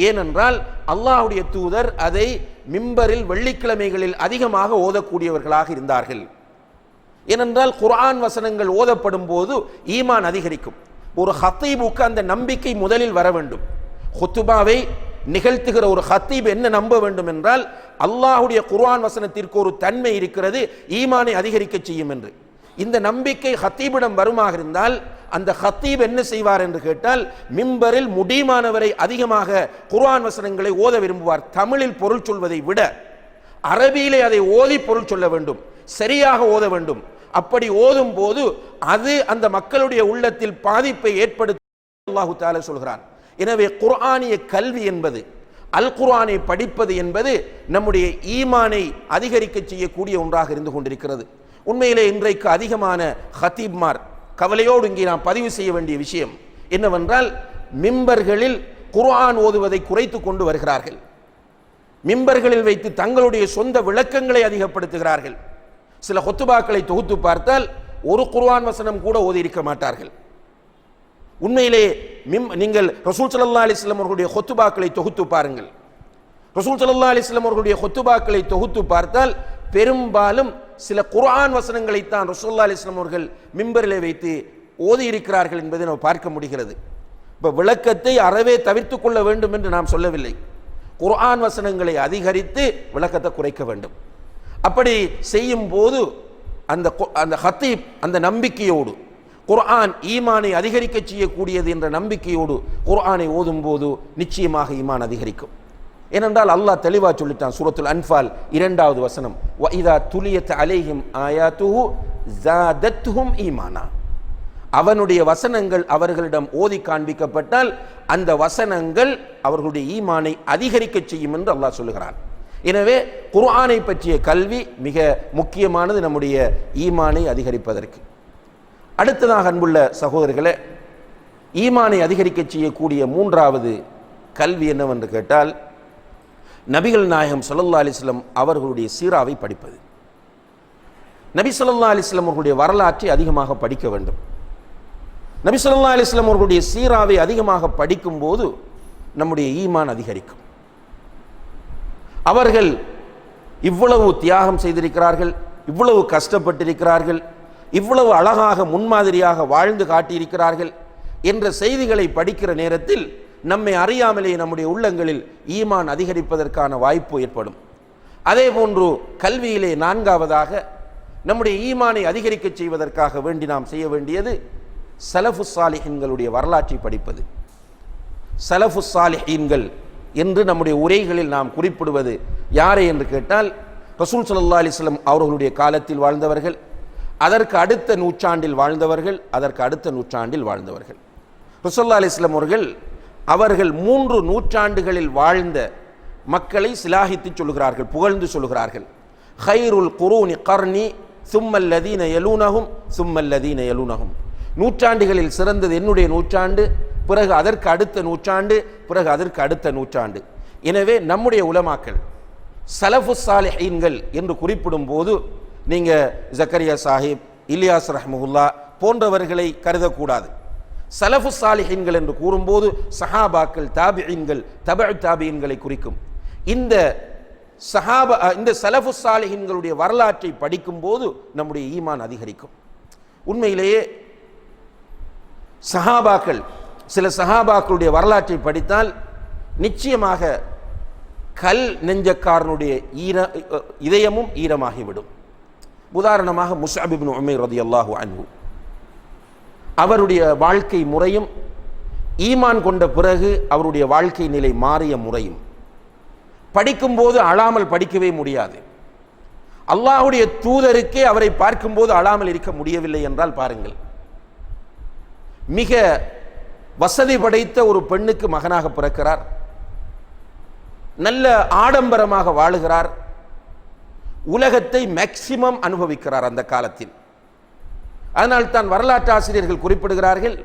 ஏனென்றால் அல்லாஹ்வுடைய தூதர் அதை மிம்பரில் வெள்ளிக்கிழமைகளில் அதிகமாக ஓதக்கூடியவர்களாக இருந்தார்கள். ஏனென்றால் குர்ஆன் வசனங்கள் ஓதப்படும் போது ஈமான் அதிகரிக்கும். ஒரு ஹத்தீபுக்கு அந்த நம்பிக்கை முதலில் வர வேண்டும். ஹுத்பாவை நிகழ்த்துகிற ஒரு ஹத்தீப் என்ன நம்ப வேண்டும் என்றால் அல்லாஹ்வுடைய குர்ஆன் வசனத்திற்கு ஒரு தன்மை இருக்கிறது, ஈமானை அதிகரிக்க செய்யும் என்று. இந்த நம்பிக்கை ஹத்தீபிடம் வருமாக இருந்தால் அந்த ஹத்தீப் என்ன செய்வார் என்று கேட்டால், மிம்பரில் முடியுமானவரை அதிகமாக குர்ஆன் வசனங்களை ஓத விரும்புவார். தமிழில் பொருள் சொல்வதை விட அரபியிலே அதை ஓதி பொருள் சொல்ல வேண்டும், சரியாக ஓத வேண்டும். அப்படி ஓதும் போது அது அந்த மக்களுடைய உள்ளத்தில் பாதிப்பை ஏற்படுத்த அல்லாஹு தஆலா சொல்கிறான். எனவே குர்ஆனிய கல்வி என்பது, அல் குர்ஆனை படிப்பது என்பது நம்முடைய ஈமானை அதிகரிக்க செய்யக்கூடிய ஒன்றாக இருந்து கொண்டிருக்கிறது. உண்மையிலே இன்றைக்கு அதிகமான ஹத்தீப்மார், கவலையோடு இங்கே நாம் பதிவு செய்ய வேண்டிய விஷயம் என்னவென்றால், மிம்பர்களில் குர்ஆன் ஓதுவதை குறைத்து கொண்டு வருகிறார்கள். மிம்பர்களில் வைத்து தங்களுடைய சொந்த விளக்கங்களை அதிகப்படுத்துகிறார்கள். சில ஹுத்பாக்களை தொகுத்து பார்த்தால் ஒரு குர்ஆன் வசனம் கூட ஓதி இருக்க மாட்டார்கள். உண்மையிலே நீங்கள் ரசூல் ஸல்லல்லாஹு அலைஹி வஸல்லம் அவர்களுடைய ஹுத்பாக்களை தொகுத்து பாருங்கள். ரசூல் ஸல்லல்லாஹு அலைஹி வஸல்லம் அவர்களுடைய ஹுத்பாக்களை தொகுத்து பார்த்தால் பெரும்பாலும் சில குர்ஆன் வசனங்களை தான் ரசூலுல்லாஹி அலைஹி வஸல்லம் அவர்கள் மிம்பரிலே வைத்து ஓதி இருக்கிறார்கள் என்பதை நாம் பார்க்க முடிகிறது. இப்போ விளக்கத்தை அறவே தவிர்த்து கொள்ள வேண்டும் என்று நாம் சொல்லவில்லை. குர்ஆன் வசனங்களை அதிகரித்து விளக்கத்தை குறைக்க வேண்டும். அப்படி செய்யும் போது அந்த ஹத்தீப் அந்த நம்பிக்கையோடு, குர்ஆன் ஈமானை அதிகரிக்க செய்யக்கூடியது என்ற நம்பிக்கையோடு குர்ஆனை ஓதும் போது நிச்சயமாக ஈமான் அதிகரிக்கும். ஏனென்றால் அல்லாஹ் தெளிவாக சொல்லிட்டான். சூரத்துல் அன்ஃபால் 2வது வசனம், வஇதா துலியத் அலைஹிம் ஆயாத்துஹு ஜாதத்துஹும் ஈமானா. அவனுடைய வசனங்கள் அவர்களிடம் ஓதி காண்பிக்கப்பட்டால் அந்த வசனங்கள் அவர்களுடைய ஈமானை அதிகரிக்க செய்யும் என்று அல்லாஹ் சொல்லுகிறான். எனவே குர்ஆனை பற்றிய கல்வி மிக முக்கியமானது நம்முடைய ஈமானை அதிகரிப்பதற்கு. அடுத்ததாக அன்புள்ள சகோதரர்களே, ஈமானை அதிகரிக்க செய்யக்கூடிய 3வது கல்வி என்னவென்று கேட்டால், நபிகள் நாயகம் ஸல்லல்லாஹு அலைஹி வஸல்லம் அவர்களுடைய சீராவை படிப்பது. நபி ஸல்லல்லாஹு அலைஹி வஸல்லம் அவர்களுடைய வரலாற்றை அதிகமாக படிக்க வேண்டும். நபி ஸல்லல்லாஹு அலைஹி வஸல்லம் அவர்களுடைய சீராவை அதிகமாக படிக்கும் போது நம்முடைய ஈமான் அதிகரிக்கும். அவர்கள் இவ்வளவு தியாகம் செய்திருக்கிறார்கள், இவ்வளவு கஷ்டப்பட்டிருக்கிறார்கள், இவ்வளவு அழகாக முன்மாதிரியாக வாழ்ந்து காட்டியிருக்கிறார்கள். என்ற செய்திகளை படிக்கிற நேரத்தில் நம்மை அறியாமலே நம்முடைய உள்ளங்களில் ஈமான் அதிகரிப்பதற்கான வாய்ப்பு ஏற்படும். அதே போன்று கல்வியிலே நான்காவதாக நம்முடைய ஈமானை அதிகரிக்க செய்வதற்காக வேண்டி நாம் செய்ய வேண்டியது சலஃபுஸ் சாலிஹீன்களுடைய வரலாற்றை படிப்பது. சலஃபுஸ் சாலிஹீன்கள் என்று நம்முடைய உரைகளில் நாம் குறிப்பிடுவது யாரை என்று கேட்டால், ரசூல் ஸல்லல்லாஹு அலைஹி வஸல்லம் அவர்களுடைய காலத்தில் வாழ்ந்தவர்கள், அதற்கு அடுத்த நூற்றாண்டில் வாழ்ந்தவர்கள், அதற்கு அடுத்த நூற்றாண்டில் வாழ்ந்தவர்கள். ரசூல் ஸல்லல்லாஹு அலைஹி வஸல்லம் அவர்கள் 3 நூற்றாண்டுகளில் வாழ்ந்த மக்களை சிலாகித்து சொல்கிறார்கள், புகழ்ந்து சொல்கிறார்கள். ஹைருல் குரூனி கர்னி சும்மல்லதீன யலூனஹும் சும்மல்லதீன யலூனஹும். நூற்றாண்டுகளில் சிறந்தது என்னுடைய நூற்றாண்டு, பிறகு அதற்கு அடுத்த நூற்றாண்டு, பிறகு அதற்கு அடுத்த நூற்றாண்டு. எனவே நம்முடைய உலமாக்கள் சலஃபுஸ் சாலிஹீன்கள் என்று குறிப்பிடும் போது நீங்க ஜக்கரியா சாஹிப், இலியாஸ் ரஹ்மஹுல்லா போன்றவர்களை கருதக்கூடாது. சலஃபுஸ் சாலிஹீன்கள் என்று கூறும்போது சஹாபாக்கள், தாபிஈன்கள், தபஉ தாபிஈன்களை குறிக்கும். இந்த சலஃபுஸ் சாலிஹீன்களுடைய வரலாற்றை படிக்கும் போது நம்முடைய ஈமான் அதிகரிக்கும். உண்மையிலேயே சஹாபாக்கள், சில சஹாபாக்களுடைய வரலாற்றை படித்தால் நிச்சயமாக கல் நெஞ்சக்காரனுடைய இதயமும் ஈரமாகிவிடும். உதாரணமாக முஸ்அப் இப்னு உமைர் ரலியல்லாஹு அன்ஹு, அவருடைய வாழ்க்கை முறையும் ஈமான் கொண்ட பிறகு அவருடைய வாழ்க்கை நிலை மாறிய முறையும் படிக்கும்போது அழாமல் படிக்கவே முடியாது. அல்லாஹ்வுடைய தூதருக்கே அவரை பார்க்கும்போது அழாமல் இருக்க முடியவில்லை என்றால் பாருங்கள். மிக வசதி படைத்த ஒரு பெண்ணுக்கு மகனாக பிறக்கிறார், நல்ல ஆடம்பரமாக வாழுகிறார், உலகத்தை மேக்சிமம் அனுபவிக்கிறார் அந்த காலத்தில். அதனால் தான் வரலாற்று ஆசிரியர்கள் குறிப்பிடுகிறார்கள்,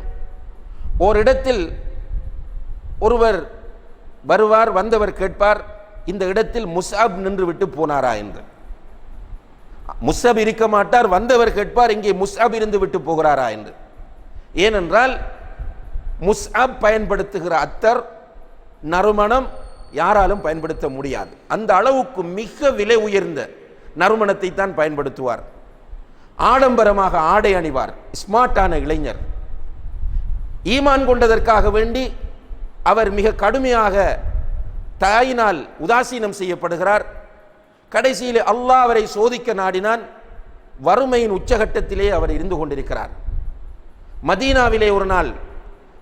ஓரிடத்தில் ஒருவர் வருவார், வந்தவர் கேட்பார், இந்த இடத்தில் முஸ்அப் நின்று விட்டு போனாரா என்று. முஸ்அப் இருக்க மாட்டார், வந்தவர் கேட்பார், இங்கே முஸ்அப் இருந்து விட்டு போகிறாரா என்று. ஏனென்றால் முஸ்அப் பயன்படுத்துகிற அத்தர், நறுமணம் யாராலும் பயன்படுத்த முடியாது. அந்த அளவுக்கு மிக விலை உயர்ந்த நறுமணத்தை தான் பயன்படுத்துவார். ஆடம்பரமாக ஆடை அணிவார், ஸ்மார்ட்டான இளைஞர். ஈமான் கொண்டதற்காக வேண்டி அவர் மிக கடுமையாக தாயினால் உதாசீனம் செய்யப்படுகிறார். கடைசியிலே அல்லாஹ் அவரை சோதிக்க நாடினான். வறுமையின் உச்சகட்டத்திலே அவர் இருந்து கொண்டிருக்கிறார். மதீனாவிலே ஒரு நாள்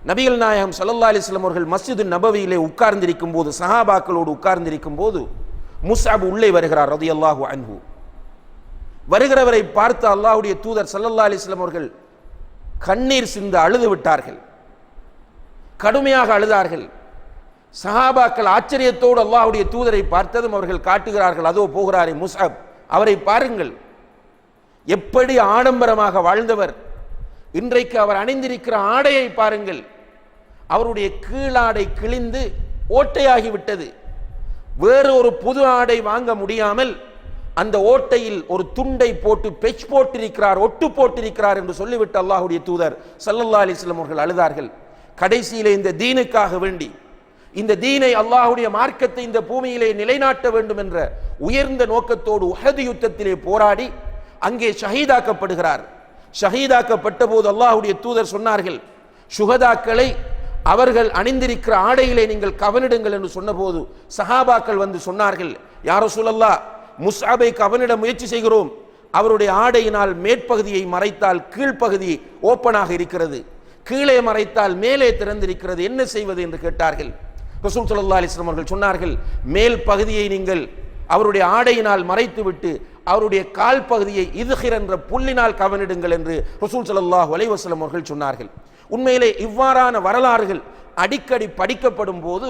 நபிகள் நாயகம் ஸல்லல்லாஹு அலைஹி வஸல்லம் அவர்கள் மஸ்ஜிது நபவியிலே உட்கார்ந்திருக்கும் போது, சஹாபாக்களோடு உட்கார்ந்திருக்கும் போது முஸ்அப் உள்ளே வருகிறார் ரலியல்லாஹு அன்ஹு. வருகிறவரை பார்த்து அல்லாஹ்வுடைய தூதர் ஸல்லல்லாஹு அலைஹி வஸல்லம் அவர்கள் கண்ணீர் சிந்த அழுது விட்டார்கள், கடுமையாக அழுதார்கள். சஹாபாக்கள் ஆச்சரியத்தோடு அல்லாஹ்வுடைய தூதரை பார்த்ததும் அவர்கள் காட்டுகிறார்கள், அதோ போகிறாரே முஸ்அப், அவரை பாருங்கள், எப்படி ஆடம்பரமாக வாழ்ந்தவர், இன்றைக்கு அவர் அணிந்திருக்கிற ஆடையை பாருங்கள், அவருடைய கீழாடை கிழிந்து ஓட்டையாகிவிட்டது. வேறு ஒரு புது ஆடை வாங்க முடியாமல் அந்த ஓட்டையில் ஒரு துண்டை போட்டு பெச் போட்டிருக்கிறார், ஒட்டு போட்டிருக்கிறார் என்று சொல்லிவிட்டு அல்லாஹ்வுடைய தூதர் ஸல்லல்லாஹு அலைஹி வஸல்லம் அவர்கள் அழுதார்கள். கடைசியிலே இந்த தீனுக்காக வேண்டி, இந்த தீனை, அல்லாஹ்வுடைய மார்க்கத்தை இந்த பூமியிலே நிலைநாட்ட வேண்டும் என்ற உயர்ந்த நோக்கத்தோடு உஹது யுத்தத்திலே போராடி அங்கே ஷஹீதாக்கப்படுகிறார். ஷஹீதாக்கப்பட்ட போது அல்லாஹ்வுடைய தூதர் சொன்னார்கள், சுஹதாக்களை அவர்கள் அணிந்திருக்கிற ஆடையிலே நீங்கள் கவனிடுங்கள் என்று சொன்னபோது சஹாபாக்கள் வந்து சொன்னார்கள், யா ரசூலல்லாஹ், முஸ்அபை கவனிட முயற்சி செய்கிறோம், அவருடைய ஆடையினால் மேற்பகுதியை மறைத்தால் கீழ்ப்பகுதி ஓப்பனாக இருக்கிறது, கீழே மறைத்தால் மேலே திறந்திருக்கிறது, என்ன செய்வது என்று கேட்டார்கள். ரசூல் ஸல்லல்லாஹு அலைஹி வஸல்லம் அவர்கள் சொன்னார்கள், மேல் பகுதியை நீங்கள் அவருடைய ஆடையினால் மறைத்துவிட்டு அவருடைய கால் பகுதியை இத்ஹிர் என்ற புல்லினால் கவனிடுங்கள் என்று ரசூல் ஸல்லல்லாஹு அலைஹி வஸல்லம் அவர்கள் சொன்னார்கள். உண்மையிலே இவ்வாறான வரலாறுகள் அடிக்கடி படிக்கப்படும் போது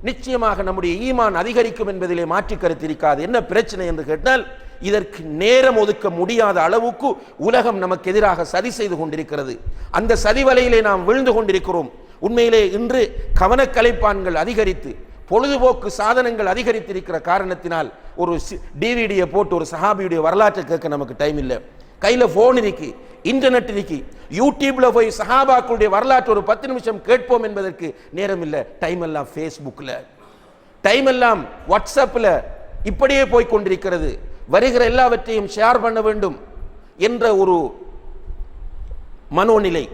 நிச்சயமாக நம்முடைய ஈமான் அதிகரிக்கும் என்பதிலே மாற்று கருத்து இருக்காது. என்ன பிரச்சனை என்று கேட்டால், இதற்கு நேரம் ஒதுக்க முடியாத அளவுக்கு உலகம் நமக்கு எதிராக சதி செய்து கொண்டிருக்கிறது. அந்த சதி வலையிலே நாம் விழுந்து கொண்டிருக்கிறோம். உண்மையிலே இன்று கவனக்கலைப்பான்கள் அதிகரித்து, பொழுதுபோக்கு சாதனங்கள் அதிகரித்திருக்கிற காரணத்தினால் ஒரு டிவிடியை போட்டு ஒரு சஹாபியுடைய வரலாற்றை கேட்க நமக்கு டைம் இல்லை. கையில் ஃபோன் இருக்கு, இன்டர்நெட் இருக்கு, யூடியூப்ல போய் சஹாபாக்களுடைய வரலாற்று ஒரு 10 நிமிஷம் கேட்போம் என்பதற்கு நேரம் இல்லை. டைம் எல்லாம் ஃபேஸ்புக்கில், டைம் எல்லாம் வாட்ஸ்அப்பில் இப்படியே போய் கொண்டிருக்கிறது. வருகிற எல்லாவற்றையும் ஷேர் பண்ண வேண்டும் என்ற ஒரு மனோநிலை,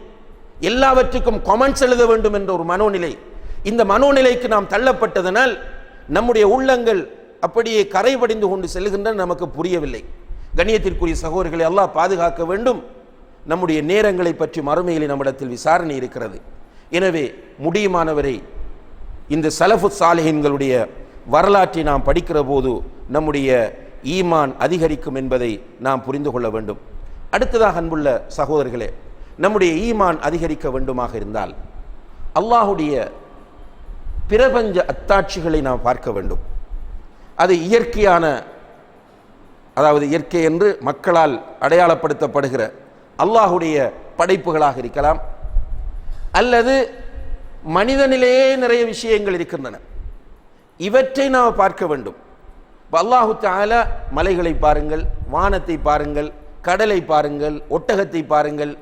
எல்லாவற்றுக்கும் கமெண்ட்ஸ் எழுத வேண்டும் என்ற ஒரு மனோநிலை, இந்த மனோநிலைக்கு நாம் தள்ளப்பட்டதனால் நம்முடைய உள்ளங்கள் அப்படியே கரைபடிந்து கொண்டு செல்கின்றன, நமக்கு புரியவில்லை. கண்ணியத்திற்குரிய சகோதரர்களை அல்லாஹ் பாதுகாக்க வேண்டும். நம்முடைய நேரங்களை பற்றி மறுமையில் நம்மிடத்தில் விசாரணை இருக்கிறது. எனவே முடியுமானவரை இந்த சலஃபு சாலிஹீன்களுடைய வரலாற்றை நாம் படிக்கிற போது நம்முடைய ஈமான் அதிகரிக்கும் என்பதை நாம் புரிந்து கொள்ள வேண்டும். அடுத்ததாக அன்புள்ள சகோதரர்களே, நம்முடைய ஈமான் அதிகரிக்க வேண்டுமாக இருந்தால் அல்லாஹுடைய பிரபஞ்ச அத்தாட்சிகளை நாம் பார்க்க வேண்டும். அது இயற்கையான, அதாவது இயற்கை என்று மக்களால் அடையாளப்படுத்தப்படுகிற அல்லாஹுடைய படைப்புகளாக இருக்கலாம், அல்லது மனிதனிலேயே நிறைய விஷயங்கள் இருக்கின்றன. இவற்றை நாம் பார்க்க வேண்டும். அல்லாஹு தஆலா மலைகளை பாருங்கள், வானத்தை பாருங்கள், கடலை பாருங்கள், ஒட்டகத்தை பாருங்கள்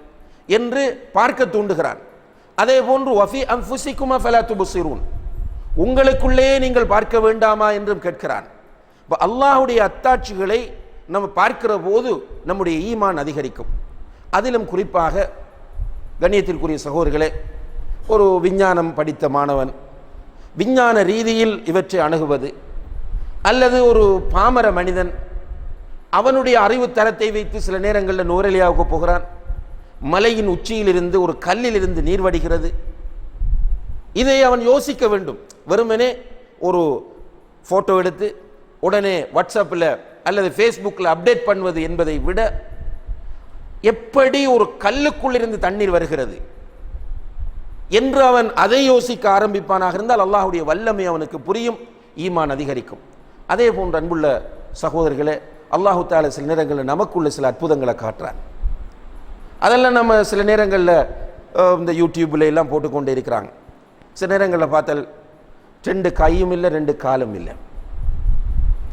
என்று பார்க்க தூண்டுகிறான். அதே போன்று வஃபி அன்ஃபுசிக்கும் அஃபலா துப்சிரூன், உங்களுக்குள்ளே நீங்கள் பார்க்க வேண்டாமா என்றும் கேட்கிறான். அல்லாஹுடைய அத்தாட்சிகளை நம்ம பார்க்கிற போது நம்முடைய ஈமான் அதிகரிக்கும். அதிலும் குறிப்பாக கண்ணியத்திற்குரிய சகோதரர்களே, ஒரு விஞ்ஞானம் படித்த மாணவன் விஞ்ஞான ரீதியில் இவற்றை அணுகுவது, அல்லது ஒரு பாமர மனிதன் அவனுடைய அறிவு தரத்தை வைத்து சில நேரங்களில் நூரெலியாவுக்கு போகிறான், மலையின் உச்சியிலிருந்து ஒரு கல்லிலிருந்து நீர் வடிகிறது. இதை அவன் யோசிக்க வேண்டும். வெறுமனே ஒரு ஃபோட்டோ எடுத்து உடனே வாட்ஸ்அப்பில் அல்லது ஃபேஸ்புக்கில் அப்டேட் பண்ணுவது என்பதை விட, எப்படி ஒரு கல்லுக்குள் இருந்து தண்ணீர் வருகிறது என்று அவன் அதை யோசிக்க ஆரம்பிப்பானாக இருந்தால் அல்லாஹுடைய வல்லமை அவனுக்கு புரியும், ஈமான் அதிகரிக்கும். அதே போன்று அன்புள்ள சகோதரர்களே, அல்லாஹு தஆலா சில நேரங்களில் நமக்குள்ள சில அற்புதங்களை காட்டுறான். அதெல்லாம் நம்ம சில நேரங்களில் இந்த யூடியூப்ல எல்லாம் போட்டுக்கொண்டே இருக்கிறாங்க. சில நேரங்களில் பார்த்தால் 2 கையும் இல்லை 2 காலும் இல்லை.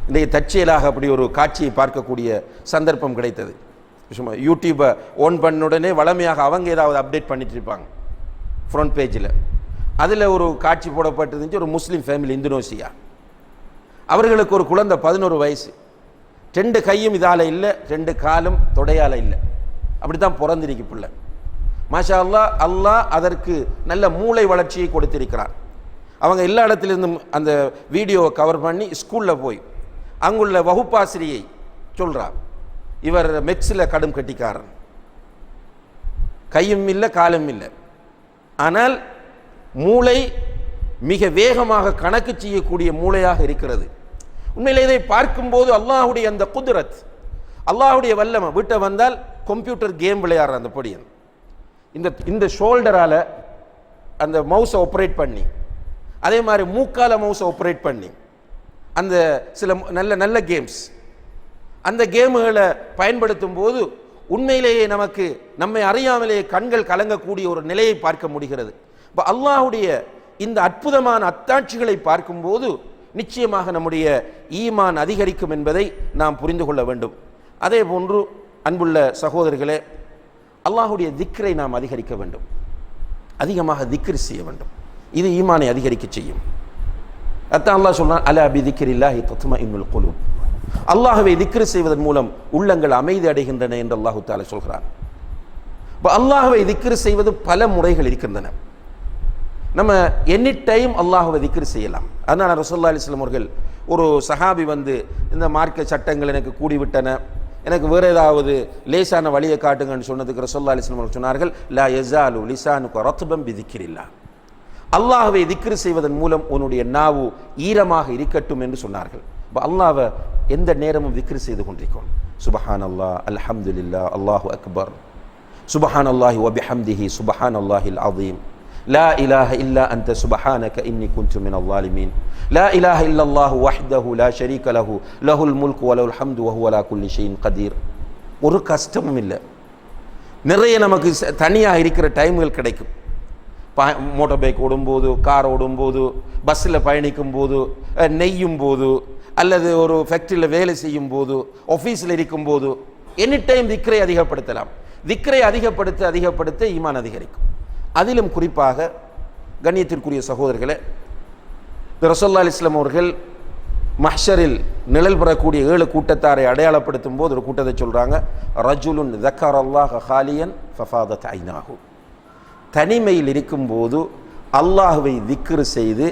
இன்றைய தற்செயலாக அப்படி ஒரு காட்சியை பார்க்கக்கூடிய சந்தர்ப்பம் கிடைத்தது. சும்மா யூடியூப்பை ஓன் பண்ண உடனே வளமையாக அவங்க ஏதாவது அப்டேட் பண்ணிட்டு இருப்பாங்க ஃப்ரண்ட் பேஜில். அதில் ஒரு காட்சி போடப்பட்டிருந்துச்சு. ஒரு முஸ்லீம் ஃபேமிலி, இந்தோனேசியா. அவர்களுக்கு ஒரு குழந்தை 11 வயசு, 2 கையும் இதால் இல்லை, 2 காலும் தொடையால் இல்லை. அப்படி தான் பிறந்திருக்கு பிள்ளை. மாஷா அல்லாஹ், அல்லாஹ் அதற்கு நல்ல மூளை வளர்ச்சியை கொடுத்திருக்கிறார். அவங்க எல்லா இடத்துலேருந்தும் அந்த வீடியோவை கவர் பண்ணி ஸ்கூலில் போய் அங்குள்ள வகுப்பாசிரியை சொல்கிறார், இவர் மெக்ஸில் கடும் கட்டிக்காரன், கையும் இல்லை காலும் இல்லை, ஆனால் மூளை மிக வேகமாக கணக்கு செய்யக்கூடிய மூளையாக இருக்கிறது. உண்மையில் இதை பார்க்கும்போது அல்லாஹுடைய அந்த குத்ரத், அல்லாஹுடைய வல்லமை. வீட்டை வந்தால் கம்ப்யூட்டர் கேம் விளையாடுற அந்த பொடியன் இந்த ஷோல்டரால் அந்த மவுஸை ஆப்ரேட் பண்ணி, அதே மாதிரி மூக்கால மவுஸை ஆப்ரேட் பண்ணி, அந்த சில நல்ல நல்ல கேம்ஸ், அந்த கேமுகளை பயன்படுத்தும் போது உண்மையிலேயே நமக்கு நம்மை அறியாமலேயே கண்கள் கலங்கக்கூடிய ஒரு நிலையை பார்க்க முடிகிறது. இப்போ அல்லாஹுடைய இந்த அற்புதமான அத்தாட்சிகளை பார்க்கும்போது நிச்சயமாக நம்முடைய ஈமான் அதிகரிக்கும் என்பதை நாம் புரிந்து கொள்ள வேண்டும். அதே போன்று அன்புள்ள சகோதரர்களே, அல்லாஹுடைய திக்ரை நாம் அதிகரிக்க வேண்டும், அதிகமாக திக்ர் செய்ய வேண்டும். இது ஈமானை அதிகரிக்க செய்யும். அதான் அல்லாஹ் சொல்றான், அலா பி திக்ரில்லாஹி தத்மஇன்னுல் குலூப், அல்லாஹ்வை திக்ர் செய்வதன் மூலம் உள்ளங்கள் அமைதி அடைகின்றன என்று அல்லாஹ் தஆலா சொல்கிறான். இப்போ அல்லாஹ்வை திக்ர் செய்வது பல முறைகள் இருக்கின்றன. நம்ம எனி டைம் அல்லாஹ்வை திக்ர் செய்யலாம். அதனால் ரசூலுல்லாஹி அலைஹி வஸல்லம் அவர்கள், ஒரு சஹாபி வந்து இந்த மார்க்க சட்டங்கள் எனக்கு கூடிவிட்டன, எனக்கு வேறு ஏதாவது லேசான வழியை காட்டுங்கன்னு சொன்னதுக்கு ரசூலுல்லாஹி அலைஹி வஸல்லம் சொன்னார்கள், லா யஸாலு லிசானுக ரத்பன் பிதிக்ரில்லாஹ், அல்லாஹ்வை திக்ர் செய்வதன் மூலம் உன்னுடைய நாவு ஈரமாக இருக்கட்டும் என்று சொன்னார்கள். இப்போ அல்லாஹ்வை எந்த நேரமும் திக்ர் செய்து கொண்டிருக்கும். சுபஹானல்லாஹ், அல்ஹம்துலில்லாஹ், அல்லாஹு அக்பர், சுபஹானல்லாஹி வ பிஹம்திஹி, சுபஹானல்லாஹில் அஸீம், லா இலாஹ இல்லா அன்த சுபஹானக இன்னி குன்து மினல் ஸாலிமீன், லா இலாஹ இல்லல்லாஹு வஹ்தஹு லா ஷரீக லஹு லஹுல் முல்கு வ லஹுல் ஹம்து வ ஹுவ அலா குல்லி ஷைஇன் கதீர். ஒரு கஷ்டமும் இல்லை. நிறைய நமக்கு தனியாக இருக்கிற டைம்கள் கிடைக்கும். மோட்டார் பைக் ஓடும்போது, கார் ஓடும்போது, பஸ்ஸில் பயணிக்கும் போது, நெய்யும் போது, அல்லது ஒரு ஃபேக்ட்ரியில் வேலை செய்யும் போது, ஆஃபீஸில் இருக்கும்போது, எனி டைம் திக்ரை அதிகப்படுத்தலாம். திக்ரை அதிகப்படுத்த அதிகப்படுத்த ஈமான் அதிகரிக்கும். அதிலும் குறிப்பாக கண்ணியத்திற்குரிய சகோதரர்களே, ரசூலுல்லாஹி அலைஹி வஸல்லம் அவர்கள் மஹ்ஷரில் நிழல் பெறக்கூடிய 7 கூட்டத்தாரை அடையாளப்படுத்தும் போது ஒரு கூட்டத்தை சொல்கிறாங்க, ரஜுலுன் ذكر الله خاليا ففاضت عيناه, தனிமையில் இருக்கும்போது அல்லாஹுவை திக்ரு செய்து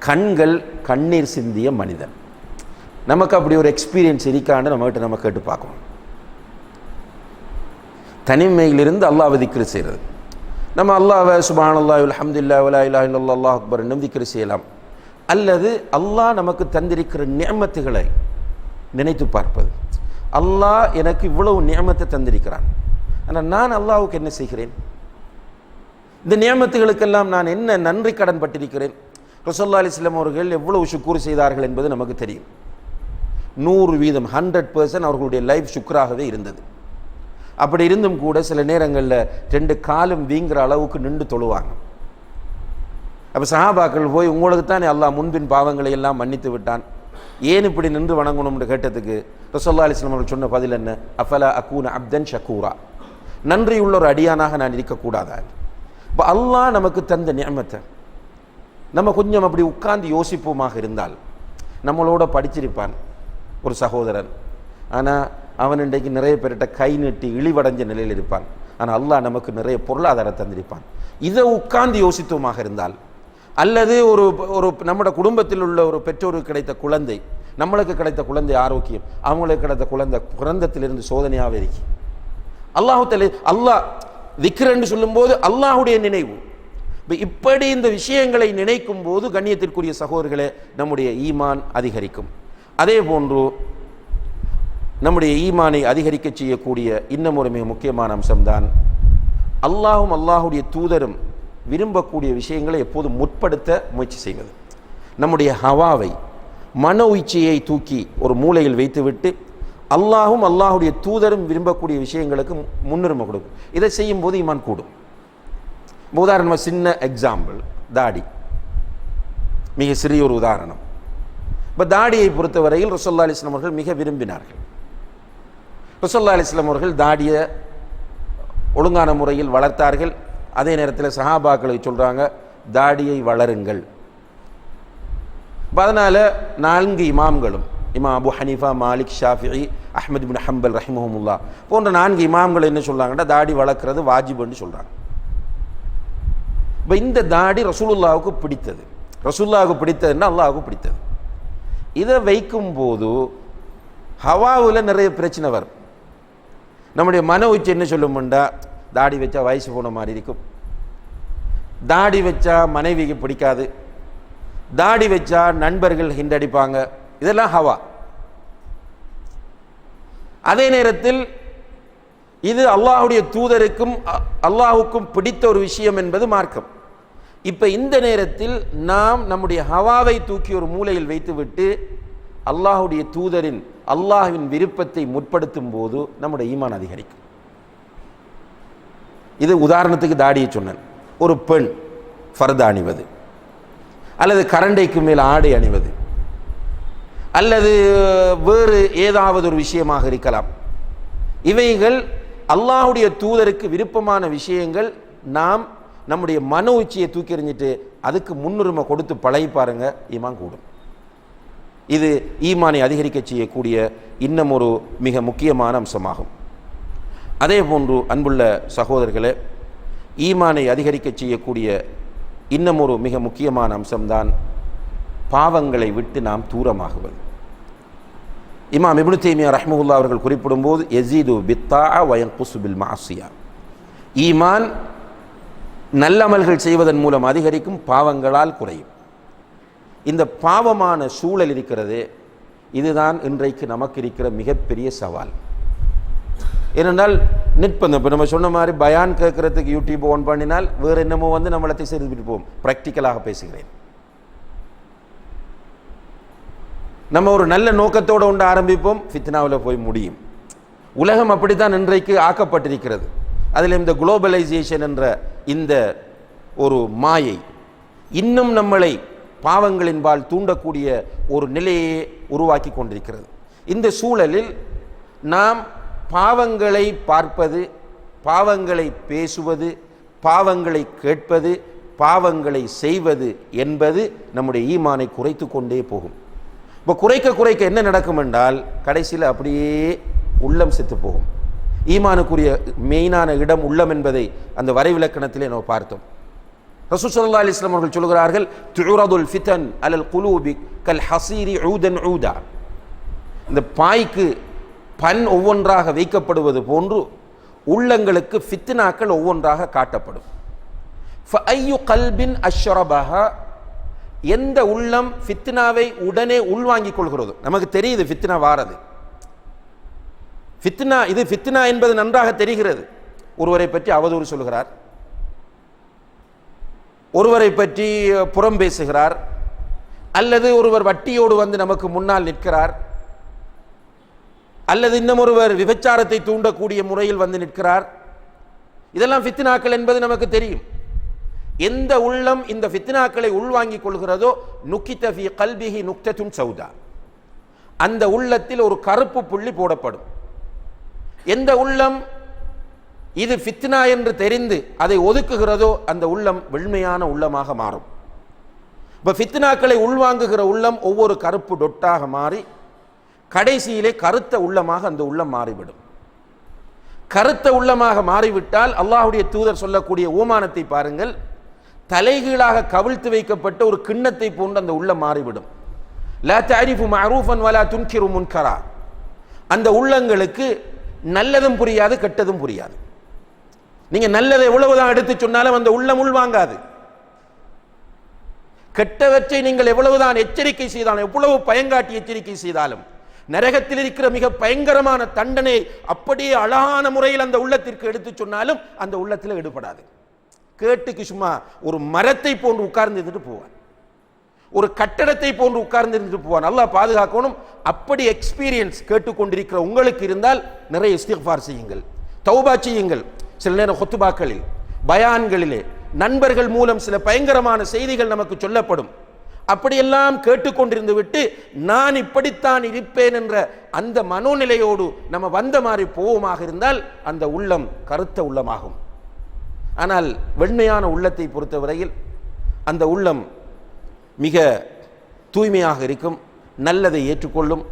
கண்கள் கண்ணீர் சிந்திய மனிதன். நமக்கு அப்படி ஒரு எக்ஸ்பீரியன்ஸ் இருக்கான்னு நம்ம கேட்டு பார்க்கணும். தனிமையிலிருந்து அல்லாஹ்வை திக்ரு செய்கிறது. நம்ம அல்லாஹ்வை சுப்ஹானல்லாஹி வல்ஹம்துலில்லாஹி வலா இலாஹா இல்லல்லாஹ் அல்லாஹு அக்பர் என்னும் திக்ரு செய்யலாம். அல்லது அல்லாஹ் நமக்கு தந்திருக்கிற நிஅமத்துகளை நினைத்து பார்ப்பது. அல்லாஹ் எனக்கு இவ்வளவு நிஅமத்தை தந்திருக்கிறான், ஆனால் நான் அல்லாஹ்வுக்கு என்ன செய்கிறேன்? இந்த நியமத்துகளுக்கெல்லாம் நான் என்ன நன்றி கடன் பட்டிருக்கிறேன்? ரசூலுல்லாஹி அலைஹி வஸல்லம் அவர்கள் எவ்வளவு ஷுக்ர் செய்தார்கள் என்பது நமக்கு தெரியும். 100% 100% அவர்களுடைய லைஃப் ஷுக்ராகவே இருந்தது. அப்படி இருந்தும் கூட சில நேரங்களில் 2 காலும் வீங்குற அளவுக்கு நின்று தொழுவாங்க. அப்போ சஹாபாக்கள் போய் உங்களுக்கு தானே அல்லாஹ் முன்பின் பாவங்களை எல்லாம் மன்னித்து விட்டான், ஏன் இப்படி நின்று வணங்கணும்னு கேட்டதுக்கு ரசூலுல்லாஹி அலைஹி வஸல்லம் அவர்கள் சொன்ன பதில் என்ன? அஃபலா அகூன அப்தன் ஷக்கூரா, நன்றியுள்ள ஒரு அடியானாக நான் இருக்கக்கூடாதா? இப்போ அல்லாஹ் நமக்கு தந்த நிஅமத்தை நம்ம கொஞ்சம் அப்படி உட்கார்ந்து யோசிப்போமாக இருந்தால், நம்மளோட படிச்சிருப்பான் ஒரு சகோதரன், ஆனால் அவன் இன்றைக்கு நிறைய பேர்கிட்ட கை நீட்டி இழிவடைஞ்ச நிலையில் இருப்பான். ஆனால் அல்லாஹ் நமக்கு நிறைய பொருளாதாரம் தந்திருப்பான். இதை உட்கார்ந்து யோசித்தோமாக இருந்தால், அல்லது ஒரு நம்முடைய குடும்பத்தில் உள்ள ஒரு பெற்றோருக்கு கிடைத்த குழந்தை, நம்மளுக்கு கிடைத்த குழந்தை ஆரோக்கியம், அவங்களுக்கு கிடைத்த குழந்தை குழந்தத்திலிருந்து சோதனையாகவே இருக்கு. அல்லாஹ் திக்ர் என்று சொல்லும்போது அல்லாஹுடைய நினைவு. இப்படி இந்த விஷயங்களை நினைக்கும் போது கண்ணியத்திற்குரிய சகோதரர்களே நம்முடைய ஈமான் அதிகரிக்கும். அதே போன்று நம்முடைய ஈமானை அதிகரிக்க செய்யக்கூடிய இன்னும் ஒரு மிக முக்கியமான அம்சம்தான் அல்லாஹும் அல்லாஹுடைய தூதரும் விரும்பக்கூடிய விஷயங்களை எப்போதும் முற்படுத்த முயற்சி செய்வது. நம்முடைய ஹவாவை, மன உச்சையை தூக்கி ஒரு மூலையில் வைத்துவிட்டு அல்லாஹும் அல்லாஹுடைய தூதரும் விரும்பக்கூடிய விஷயங்களுக்கு முன்னுரிமை கொடுக்கும். இதை செய்யும் போது ஈமான் கூடும். உதாரணமாக சின்ன எக்ஸாம்பிள், தாடி மிக சிறிய ஒரு உதாரணம். இப்போ தாடியை பொறுத்தவரையில் ரசூலுல்லாஹி அலைஹி வஸல்லம் அவர்கள் மிக விரும்பினார்கள். ரசூலுல்லாஹி அலைஹி வஸல்லம் அவர்கள் தாடியை ஒழுங்கான முறையில் வளர்த்தார்கள். அதே நேரத்தில் சஹாபாக்களை சொல்கிறாங்க, தாடியை வளருங்கள். அதனால் 4 இமாம்களும், இமாம் அபு ஹனீஃபா, மாலிக், ஷாஃபிஇ, அஹ்மத் பின் ஹம்பல் ரஹிமஹுமுல்லாஹ் போன்ற 4 இமாம்கள் என்ன சொல்கிறாங்கன்னா, தாடி வளர்க்குறது வாஜிப்னு சொல்கிறாங்க. இப்போ இந்த தாடி ரசூலுல்லாஹுக்கு பிடித்தது. ரசூலுல்லாஹுக்கு பிடித்ததுன்னா அல்லாஹுக்கு பிடித்தது. இதை வைக்கும்போது ஹவாவில் நிறைய பிரச்சனை வரும். நம்முடைய மன உச்சி என்ன சொல்லும்டா, தாடி வச்சா வயசு போன மாதிரி இருக்கும், தாடி வச்சா மனைவிக்கு பிடிக்காது, தாடி வச்சா நண்பர்கள் ஹிண்டடிப்பாங்க, இதெல்லாம் ஹவா. அதே நேரத்தில் இது அல்லாஹுடைய தூதருக்கும் அல்லாஹுக்கும் பிடித்த ஒரு விஷயம் என்பது மார்க்கம். இப்போ இந்த நேரத்தில் நாம் நம்முடைய ஹவாவை தூக்கி ஒரு மூலையில் வைத்துவிட்டு அல்லாஹுடைய தூதரின் அல்லாஹ்வின் விருப்பத்தை முற்படுத்தும் போது நம்முடைய ஈமான் அதிகரிக்கும். இது உதாரணத்துக்கு தாடியை சொன்னேன். ஒரு பெண் ஃபர்தா அணிவது, அல்லது கரண்டைக்கு மேல் ஆடை அணிவது, அல்லது வேறு ஏதாவது ஒரு விஷயமாக இருக்கலாம். இவைகள் அல்லாஹுடைய தூதருக்கு விருப்பமான விஷயங்கள். நாம் நம்முடைய மன உச்சியை தூக்கி எறிஞ்சிட்டு அதுக்கு முன்னுரிமை கொடுத்து பழகி பாருங்க, ஈமான் கூடும். இது ஈமானை அதிகரிக்க செய்யக்கூடிய இன்னும் ஒரு மிக முக்கியமான அம்சமாகும். அதே போன்று அன்புள்ள சகோதரர்களே, ஈமானை அதிகரிக்க செய்யக்கூடிய இன்னும் ஒரு மிக முக்கியமான அம்சம்தான் பாவங்களை விட்டு நாம் தூரமாகுவது. இமாம் இப்னு தைமியா ரஹ்மஹுல்லாஹ் அவர்கள் குறிப்பிடும்போது, யஸீது பித்தாஅ வ யன்குஸு பில் மஅசியா, ஈமான் நல்லமல்கள் செய்வதன் மூலம் அதிகரிக்கும், பாவங்களால் குறையும். இந்த பாவமான சூழல் இருக்கிறது, இதுதான் இன்றைக்கு நமக்கு இருக்கிற மிகப்பெரிய சவால். ஏனென்றால் நிற்பந்தம், இப்போ நம்ம சொன்ன மாதிரி பயான் கேட்கறதுக்கு யூடியூப் ஓன் பண்ணினால் வேறு என்னமோ நம்மளை செய்துவிட்டு போவோம். ப்ராக்டிக்கலாக பேசுகிறேன். நம்ம ஒரு நல்ல நோக்கத்தோடு ஒன்று ஆரம்பிப்போம், ஃபித்னாவில் போய் முடியும். உலகம் அப்படித்தான் இன்றைக்கு ஆக்கப்பட்டிருக்கிறது. அதில் இந்த குளோபலைசேஷன் என்ற இந்த ஒரு மாயை இன்னும் நம்மளை பாவங்களின்பால் தூண்டக்கூடிய ஒரு நிலையை உருவாக்கி கொண்டிருக்கிறது. இந்த சூழலில் நாம் பாவங்களை பார்ப்பது, பாவங்களை பேசுவது, பாவங்களை கேட்பது, பாவங்களை செய்வது என்பது நம்முடைய ஈமானை குறைத்து கொண்டே போகும். இப்போ குறைக்க குறைக்க என்ன நடக்கும் என்றால், கடைசியில் அப்படியே உள்ளம் செத்து போகும். ஈமானுக்குரிய மெயினான இடம் உள்ளம் என்பதை அந்த வரைவிலக்கணத்திலே நாம் பார்த்தோம். ரசூல் ஸல்லல்லாஹு அலைஹி வஸல்லம் அவர்கள் சொல்கிறார்கள், துரதுல் ஃபிதன் அலல் குலூபி கல் ஹஸீரி ஊதன் ஊதா. இந்த பாய்க்கு பன் ஒவ்வொன்றாக வைக்கப்படுவது போன்று உள்ளங்களுக்கு ஃபித்னாக்கள் ஒவ்வொன்றாக காட்டப்படும். ஃபஅய்யு கல்பின் அஷ்ரபஹா, எந்த உள்ளம் ஃபித்னாவை உடனே உள்வாங்கிக் கொள்கிறதோ, நமக்கு தெரியுது ஃபித்னா வாரது, ஃபித்னா இது ஃபித்னா என்பது நன்றாக தெரிகிறது. ஒருவரை பற்றி அவதூறு சொல்கிறார், ஒருவரை பற்றி புறம் பேசுகிறார், அல்லது ஒருவர் வட்டியோடு வந்து நமக்கு முன்னால் நிற்கிறார், அல்லது இன்னும் ஒருவர் விபச்சாரத்தை தூண்டக்கூடிய முறையில் வந்து நிற்கிறார். இதெல்லாம் ஃபித்னாக்கள் என்பது நமக்கு தெரியும். எந்த உள்ளம் இந்த ஃபித்னாக்களை உள்வாங்கிக் கொள்கிறதோ, நுக்கித ஃபீ கல்பிஹி நுக்தத்துன் சௌதா, அந்த உள்ளத்தில் ஒரு கருப்பு புள்ளி போடப்படும். எந்த உள்ளம் இது ஃபித்னா என்று தெரிந்து அதை ஒதுக்குகிறதோ அந்த உள்ளம் வெண்மையான உள்ளமாக மாறும். இப்போ ஃபித்னாக்களை உள்வாங்குகிற உள்ளம் ஒவ்வொரு கருப்பு டொட்டாக மாறி கடைசியிலே கருத்த உள்ளமாக அந்த உள்ளம் மாறிவிடும். கருத்த உள்ளமாக மாறிவிட்டால் அல்லாஹ்வுடைய தூதர் சொல்லக்கூடிய ஓமானத்தை பாருங்கள், தலைகீழாக கவிழ்த்து வைக்கப்பட்ட ஒரு கிண்ணத்தை போன்று அந்த உள்ளம் மாறிவிடும். லா தஅரிஃபு மஅரூஃபன் வலா துன்கிரு முன்கரா, அந்த உள்ளங்களுக்கு நல்லதும் புரியாது கெட்டதும் புரியாது. நீங்க நல்லதை எவ்வளவுதான் எடுத்து சொன்னாலும் அந்த உள்ளம் உள்வாங்காது. கெட்டவற்றை நீங்கள் எவ்வளவுதான் எச்சரிக்கை செய்தாலும், எவ்வளவு பயங்காட்டி எச்சரிக்கை செய்தாலும், நரகத்தில் இருக்கிற மிக பயங்கரமான தண்டனை அப்படியே அழகான முறையில் அந்த உள்ளத்திற்கு எடுத்து சொன்னாலும் அந்த உள்ளத்தில் ஈடுபடாது. கேட்டுக்கு சும்மா ஒரு மரத்தை போன்று உட்கார்ந்து இருந்துட்டு போவான், ஒரு கட்டடத்தை போன்று உட்கார்ந்து இருந்துட்டு போவான். அல்லாஹ் பாதுகாக்கணும். அப்படி எக்ஸ்பீரியன்ஸ் கேட்டுக்கொண்டிருக்கிற உங்களுக்கு இருந்தால் நிறைய இஸ்திக்ஃபார் செய்யுங்கள், தௌபா செய்யுங்கள். சில நேரம் ஹுத்பாக்களில், பயான்களிலே, நண்பர்கள் மூலம் சில பயங்கரமான செய்திகள் நமக்கு சொல்லப்படும். அப்படியெல்லாம் கேட்டுக்கொண்டிருந்து விட்டு நான் இப்படித்தான் இருப்பேன் என்ற அந்த மனோநிலையோடு நம்ம வந்த மாதிரி போவோமாக இருந்தால் அந்த உள்ளம் கருத்த உள்ளமாகும். ஆனால் வெண்மையான உள்ளத்தை பொறுத்தவரையில் அந்த உள்ளம் மிக தூய்மையாக இருக்கும், நல்லதை ஏற்றுக்கொள்ளும்,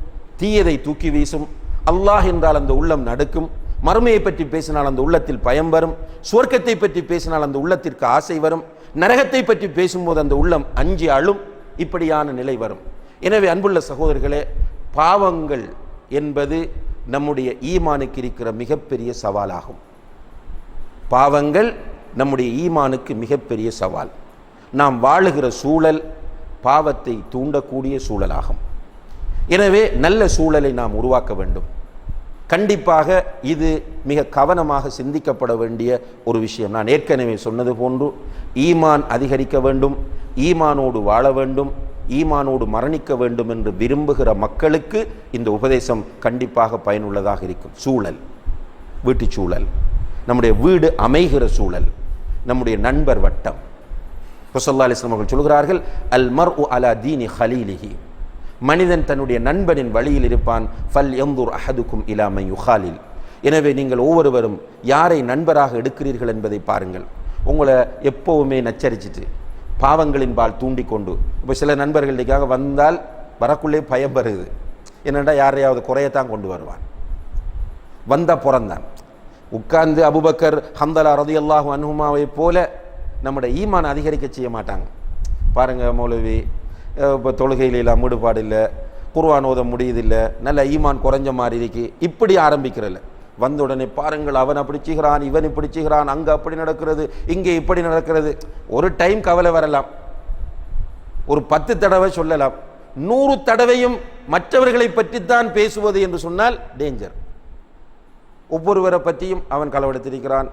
தீயதை தூக்கி வீசும். அல்லாஹ் என்றால் அந்த உள்ளம் நடுக்கும். மறுமையை பற்றி பேசினால் அந்த உள்ளத்தில் பயம் வரும். சுவர்க்கத்தை பற்றி பேசினால் அந்த உள்ளத்திற்கு ஆசை வரும். நரகத்தை பற்றி பேசும்போது அந்த உள்ளம் அஞ்சி அழும். இப்படியான நிலை வரும். எனவே அன்புள்ள சகோதரர்களே, பாவங்கள் என்பது நம்முடைய ஈமானுக்கு இருக்கிற மிகப்பெரிய சவாலாகும். பாவங்கள் நம்முடைய ஈமானுக்கு மிகப்பெரிய சவால். நாம் வாழுகிற சூழல் பாவத்தை தூண்டக்கூடிய சூழலாகும். எனவே நல்ல சூழலை நாம் உருவாக்க வேண்டும். கண்டிப்பாக இது மிக கவனமாக சிந்திக்கப்பட வேண்டிய ஒரு விஷயம். நான் ஏற்கனவே சொன்னது போன்று ஈமான் அதிகரிக்க வேண்டும், ஈமானோடு வாழ வேண்டும், ஈமானோடு மரணிக்க வேண்டும் என்று விரும்புகிற மக்களுக்கு இந்த உபதேசம் கண்டிப்பாக பயனுள்ளதாக இருக்கும். சூழல், வீட்டு சூழல், நம்முடைய வீடு அமைகிற சூழல், நம்முடைய நண்பர் வட்டம். ரசூலுல்லாஹி அலைஹி வஸல்லம் அவர்கள் சொல்கிறார்கள், அல் மர்உ அலா தீனி ஹலீலிஹி, மனிதன் தன்னுடைய நண்பனின் வழியில் இருப்பான். ஃபல் யன்துர் அஹதுக்கும் இலா மன் யுகாலில். எனவே நீங்கள் ஒவ்வொருவரும் யாரை நண்பராக எடுக்கிறீர்கள் என்பதை பாருங்கள். உங்களை எப்போவுமே நச்சரிச்சிட்டு பாவங்களின் பால் தூண்டிக்கொண்டு, இப்போ சில நண்பர்களுக்காக வந்தால் வரக்குள்ளே பயம் வருது. என்னென்னா யாரையாவது குறையத்தான் கொண்டு வருவான். வந்தால் பிறந்தான் உட்கார்ந்து அபூபக்கர் ஹம்தலா ரலியல்லாஹு அன்ஹுமாவை போல நம்முடைய ஈமான் அதிகரிக்க செய்ய மாட்டாங்க. பாருங்கள் மௌலவி, இப்போ தொழுகையில ஈடுபாடு இல்லை, குர்ஆன் ஓத முடியுதில்லை, நல்ல ஈமான் குறைஞ்ச மாதிரி இருக்கு, இப்படி ஆரம்பிக்கிறல்ல. வந்த உடனே பாருங்கள் அவன் அப்படி செய்கிறான், இவன் இப்படி செய்கிறான், அங்கே அப்படி நடக்கிறது, இங்கே இப்படி நடக்கிறது. ஒரு டைம் கவலை வரலாம், ஒரு 10 தடவை சொல்லலாம், 100 தடவையும் மற்றவர்களை பற்றித்தான் பேசுவது என்று சொன்னால் டேஞ்சர். ஒவ்வொருவரை பற்றியும் அவன் களவெடுத்திருக்கிறான்,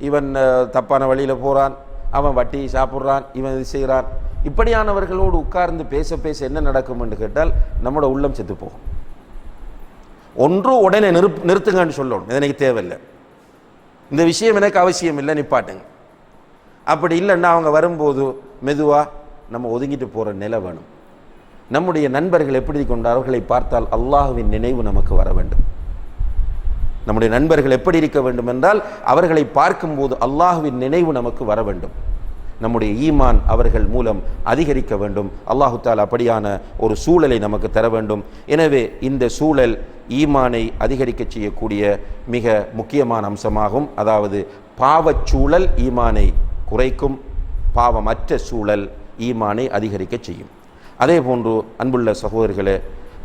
இவன் தப்பான வழியில் போகிறான், அவன் வட்டி சாப்பிட்றான், இவன் இது செய்கிறான். இப்படியானவர்களோடு உட்கார்ந்து பேச பேச என்ன நடக்கும் என்று கேட்டால் நம்மளோட உள்ளம் செத்து போகும். ஒன்று உடனே நிறுத்துங்கன்னு சொல்லணும், இது எனக்கு தேவையில்லை, இந்த விஷயம் எனக்கு அவசியம் இல்லை, நிப்பாட்டுங்க. அப்படி இல்லைன்னா அவங்க வரும்போது மெதுவாக நம்ம ஒதுங்கிட்டு போகிற நிலை வேணும். நம்முடைய நண்பர்கள் எப்படி கொண்டு அவர்களை பார்த்தால் அல்லாஹ்வின் நினைவு நமக்கு வர வேண்டும். நம்முடைய நண்பர்கள் எப்படி இருக்க வேண்டும் என்றால் அவர்களை பார்க்கும்போது அல்லாஹ்வின் நினைவு நமக்கு வர வேண்டும். நம்முடைய ஈமான் அவர்கள் மூலம் அதிகரிக்க வேண்டும். அல்லாஹு தஆலா அப்படியான ஒரு சூழலை நமக்கு தர வேண்டும். எனவே இந்த சூழல் ஈமானை அதிகரிக்க செய்யக்கூடிய மிக முக்கியமான அம்சமாகும். அதாவது பாவச்சூழல் ஈமானை குறைக்கும், பாவமற்ற சூழல் ஈமானை அதிகரிக்க செய்யும். அதே போன்று அன்புள்ள சகோதரர்களே,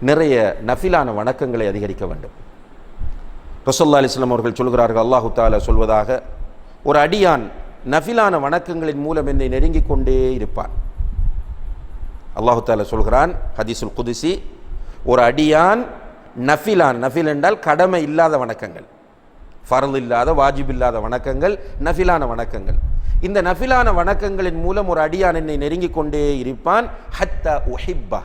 நிறைய நஃபிலான வணக்கங்களை அதிகரிக்க வேண்டும். ரசூலுல்லாஹி அலைஹி வஸல்லம் அவர்கள் சொல்கிறார்கள், அல்லாஹு தஆலா சொல்வதாக, ஒரு அடியான் நஃபிலான வணக்கங்களின் மூலம் என்னை நெருங்கிக் கொண்டே இருப்பான். அல்லாஹு தஆலா சொல்கிறான் ஹதீஸுல் குதுசி, ஒரு அடியான் நஃபில் என்றால் கடமை இல்லாத வணக்கங்கள், ஃபர்ல் இல்லாத வாஜிப் இல்லாத வணக்கங்கள் நஃபிலான வணக்கங்கள். இந்த நஃபிலான வணக்கங்களின் மூலம் ஒரு அடியான் என்னை நெருங்கிக் கொண்டே இருப்பான். ஹத்தா உஹிப்பா,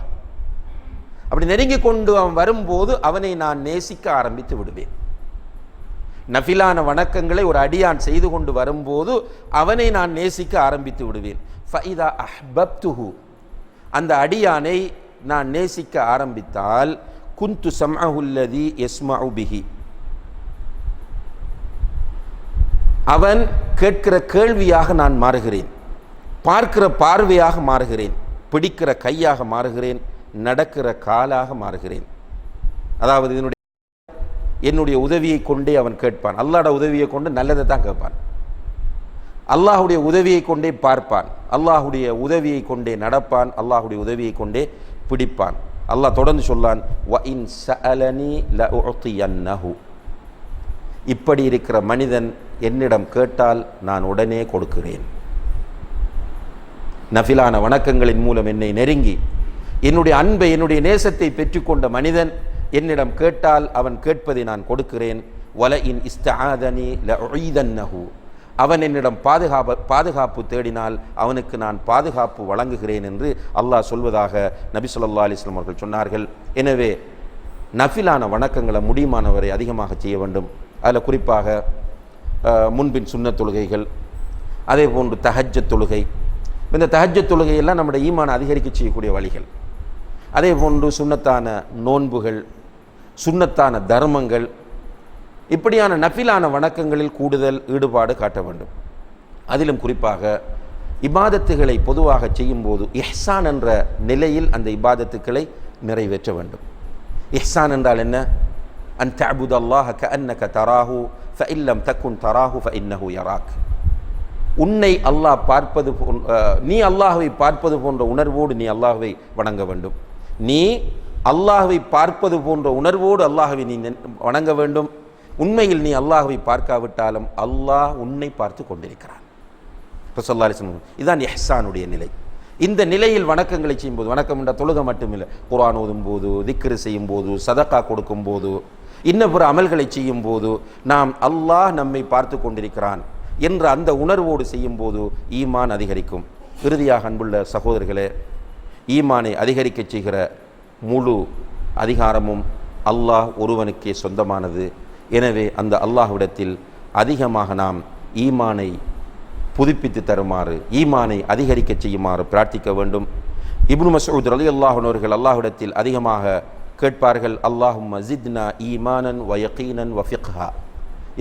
அப்படி நெருங்கிக் கொண்டு அவன் வரும்போது அவனை நான் நேசிக்க ஆரம்பித்து விடுவேன். நஃபிலான வணக்கங்களை ஒரு அடியான் செய்து கொண்டு வரும்போது அவனை நான் நேசிக்க ஆரம்பித்து விடுவேன். ஃபஇதா அஹ்பப்துஹு, அந்த அடியானை நான் நேசிக்க ஆரம்பித்தால், குன்து ஸம்அஹு அல்லதி யஸ்மஉ பிஹி, அவன் கேட்கிற கேள்வியாக நான் மாறுகிறேன், பார்க்கிற பார்வையாக மாறுகிறேன், பிடிக்கிற கையாக மாறுகிறேன், நடக்கிற காலாக மாறுகிறேன். அதாவது என்னுடைய உதவியை கொண்டே அவன் கேட்பான். அல்லாஹ்வுடைய உதவியை கொண்டு நல்லதை தான் கேட்பான். அல்லாஹ்வுடைய உதவியை கொண்டே பார்ப்பான், அல்லாஹ்வுடைய உதவியை கொண்டே நடப்பான், அல்லாஹ்வுடைய உதவியை கொண்டே பிடிப்பான். அல்லாஹ் தொடர்ந்து சொல்லான், வ இன் ஸஅலனி லஉதியன்னஹு, இப்படி இருக்கிற மனிதன் என்னிடம் கேட்டால் நான் உடனே கொடுக்கிறேன். நஃபிலான வணக்கங்களின் மூலம் என்னை நெருங்கி என்னுடைய அன்பை என்னுடைய நேசத்தை பெற்றுக்கொண்ட மனிதன் என்னிடம் கேட்டால் அவன் கேட்பதை நான் கொடுக்கிறேன். வல இன் இஸ்தஆதனி லஉஈதன்னஹு, அவன் என்னிடம் பாதுகாப்பு தேடினால் அவனுக்கு நான் பாதுகாப்பு வழங்குகிறேன் என்று அல்லாஹ் சொல்வதாக நபி ஸல்லல்லாஹு அலைஹி வஸல்லம் அவர்கள் சொன்னார்கள். எனவே நஃபிலான வணக்கங்களை முடியுமானவரை அதிகமாக செய்ய வேண்டும். அதில் குறிப்பாக முன்பின் சுன்னத் தொழுகைகள், அதே போன்று தஹஜ்ஜத் தொழுகை. இந்த தஹஜ்ஜத் தொழுகையெல்லாம் நம்முடைய ஈமானை அதிகரிக்க செய்யக்கூடிய வழிகள். அதே போன்று சுன்னத்தான நோன்புகள், சுன்னத்தான தர்மங்கள், இப்படியான நஃபிலான வணக்கங்களில் கூடுதல் ஈடுபாடு காட்ட வேண்டும். அதிலும் குறிப்பாக இபாதத்துகளை பொதுவாக செய்யும்போது இஹ்சான் என்ற நிலையில் அந்த இபாதத்துக்களை நிறைவேற்ற வேண்டும். இஹ்சான் என்றால் என்ன? அன் தஅபுதல்லாஹ கஅன்னக தராஹு ஃபஇன் லம் தகுன் தராஹு ஃபஇன்னஹு யராக். உன்னை அல்லாஹ் பார்ப்பது நீ அல்லாஹ்வை பார்ப்பது போன்ற உணர்வோடு நீ அல்லாஹ்வை வணங்க வேண்டும். நீ அல்லாஹ்வை பார்ப்பது போன்ற உணர்வோடு அல்லாஹ்வை நீ வணங்க வேண்டும். உண்மையில் நீ அல்லாஹ்வை பார்க்காவிட்டாலும் அல்லாஹ் உன்னை பார்த்து கொண்டிருக்கிறான். ரசூலுல்லாஹி அலைஹி வஸல்லம், இதுதான் இஹ்சானுடைய நிலை. இந்த நிலையில் வணக்கங்களை செய்யும்போது, வணக்கம் என்ற தொழுகை மட்டுமில்லை, குர்ஆன் ஓதும் போது, திக்ரு செய்யும் போது, சதகா கொடுக்கும் போது, இன்னபிற அமல்களை செய்யும் போது நாம் அல்லாஹ் நம்மை பார்த்து கொண்டிருக்கிறான் என்ற அந்த உணர்வோடு செய்யும் போது ஈமான் அதிகரிக்கும். இறுதியாக அன்புள்ள சகோதரர்களே, ஈமானை அதிகரிக்க செய்கிற முழு அதிகாரமும் அல்லாஹ் ஒருவனுக்கே சொந்தமானது. எனவே அந்த அல்லாஹ்விடத்தில் அதிகமாக நாம் ஈமானை புதுப்பித்து தருமாறு, ஈமானை அதிகரிக்க செய்யுமாறு பிரார்த்திக்க வேண்டும். இப்னு மஸ்ஊத் ரலியல்லாஹு அன்ஹு அவர்கள் அல்லாஹ்விடத்தில் அதிகமாக கேட்பார்கள், அல்லாஹும்ம ஜித்னா ஈமானன் வ யகீனன் வ ஃபிக்ஹா,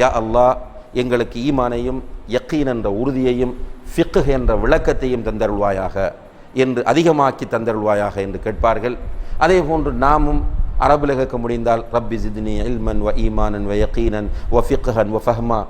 யா அல்லாஹ் எங்களுக்கு ஈமானையும் யக்கீன் என்ற உறுதியையும் ஃபிக்ஹ் என்ற விளக்கத்தையும் தந்தருள்வாயாக என்று, அதிகமாக்கி தந்தருள்வாயாக என்று கேட்பார்கள். அதே போன்று நாமும் அரபில் கேட்க முடிந்தால் ரப்பி ஜித்னி இல்மன் வ ஈமானன் வ யகீனன் வ ஃபிக்ஹன் வ ஃபஹ்மா,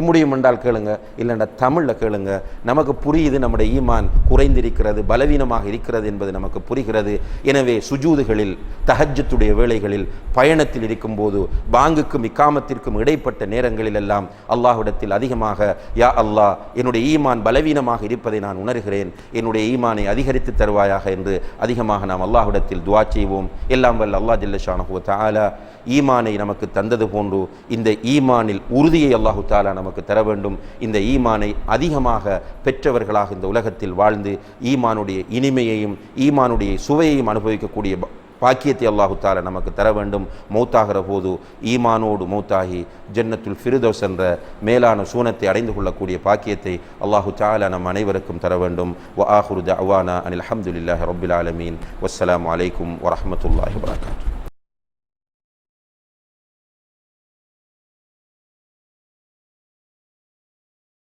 முடியும் என்றால் கேளுங்க, இல்லைன்னா தமிழில் கேளுங்க. நமக்கு புரியுது நம்முடைய ஈமான் குறைந்திருக்கிறது, பலவீனமாக இருக்கிறது என்பது நமக்கு புரிகிறது. எனவே சுஜூதுகளில், தஹஜ்ஜுடைய வேளைகளில், பயணத்தில் இருக்கும்போது, பாங்குக்கும் இக்காமத்திற்கும் இடைப்பட்ட நேரங்களில் எல்லாம் அல்லாஹ்விடத்தில் அதிகமாக, யா அல்லாஹ் என்னுடைய ஈமான் பலவீனமாக இருப்பதை நான் உணர்கிறேன், என்னுடைய ஈமானை அதிகரித்து தருவாயாக என்று அதிகமாக நாம் அல்லாஹ்விடத்தில் துஆ செய்வோம். எல்லாம் வல்ல அல்லாஹ் ஜல்ல ஷானஹு வ தஆலா ஈமானை நமக்கு தந்தது போன்று இந்த ஈமானில் உறுதியை அல்லாஹு தஆலா நமக்கு தர வேண்டும். இந்த ஈமானை அதிகமாக பெற்றவர்களாக இந்த உலகத்தில் வாழ்ந்து ஈமானுடைய இனிமையையும் ஈமானுடைய சுவையையும் அனுபவிக்கக்கூடிய பாக்கியத்தை அல்லாஹு தஆலா நமக்கு தர வேண்டும். மௌத்தாகிற போது ஈமானோடு மௌத்தாகி ஜன்னத்துல் ஃபிர்தௌஸ் என்ற மேலான சூனத்தை அடைந்து கொள்ளக்கூடிய பாக்கியத்தை அல்லாஹு தஆலா நம் அனைவருக்கும் தர வேண்டும். வ ஆஹிரு தஅவானா அனில் ஹம்துலில்லாஹி ரப்பில் ஆலமீன். வஸ்ஸலாமு அலைக்கும் வரஹ்மத்துல்லாஹி வபரகாத்துஹு.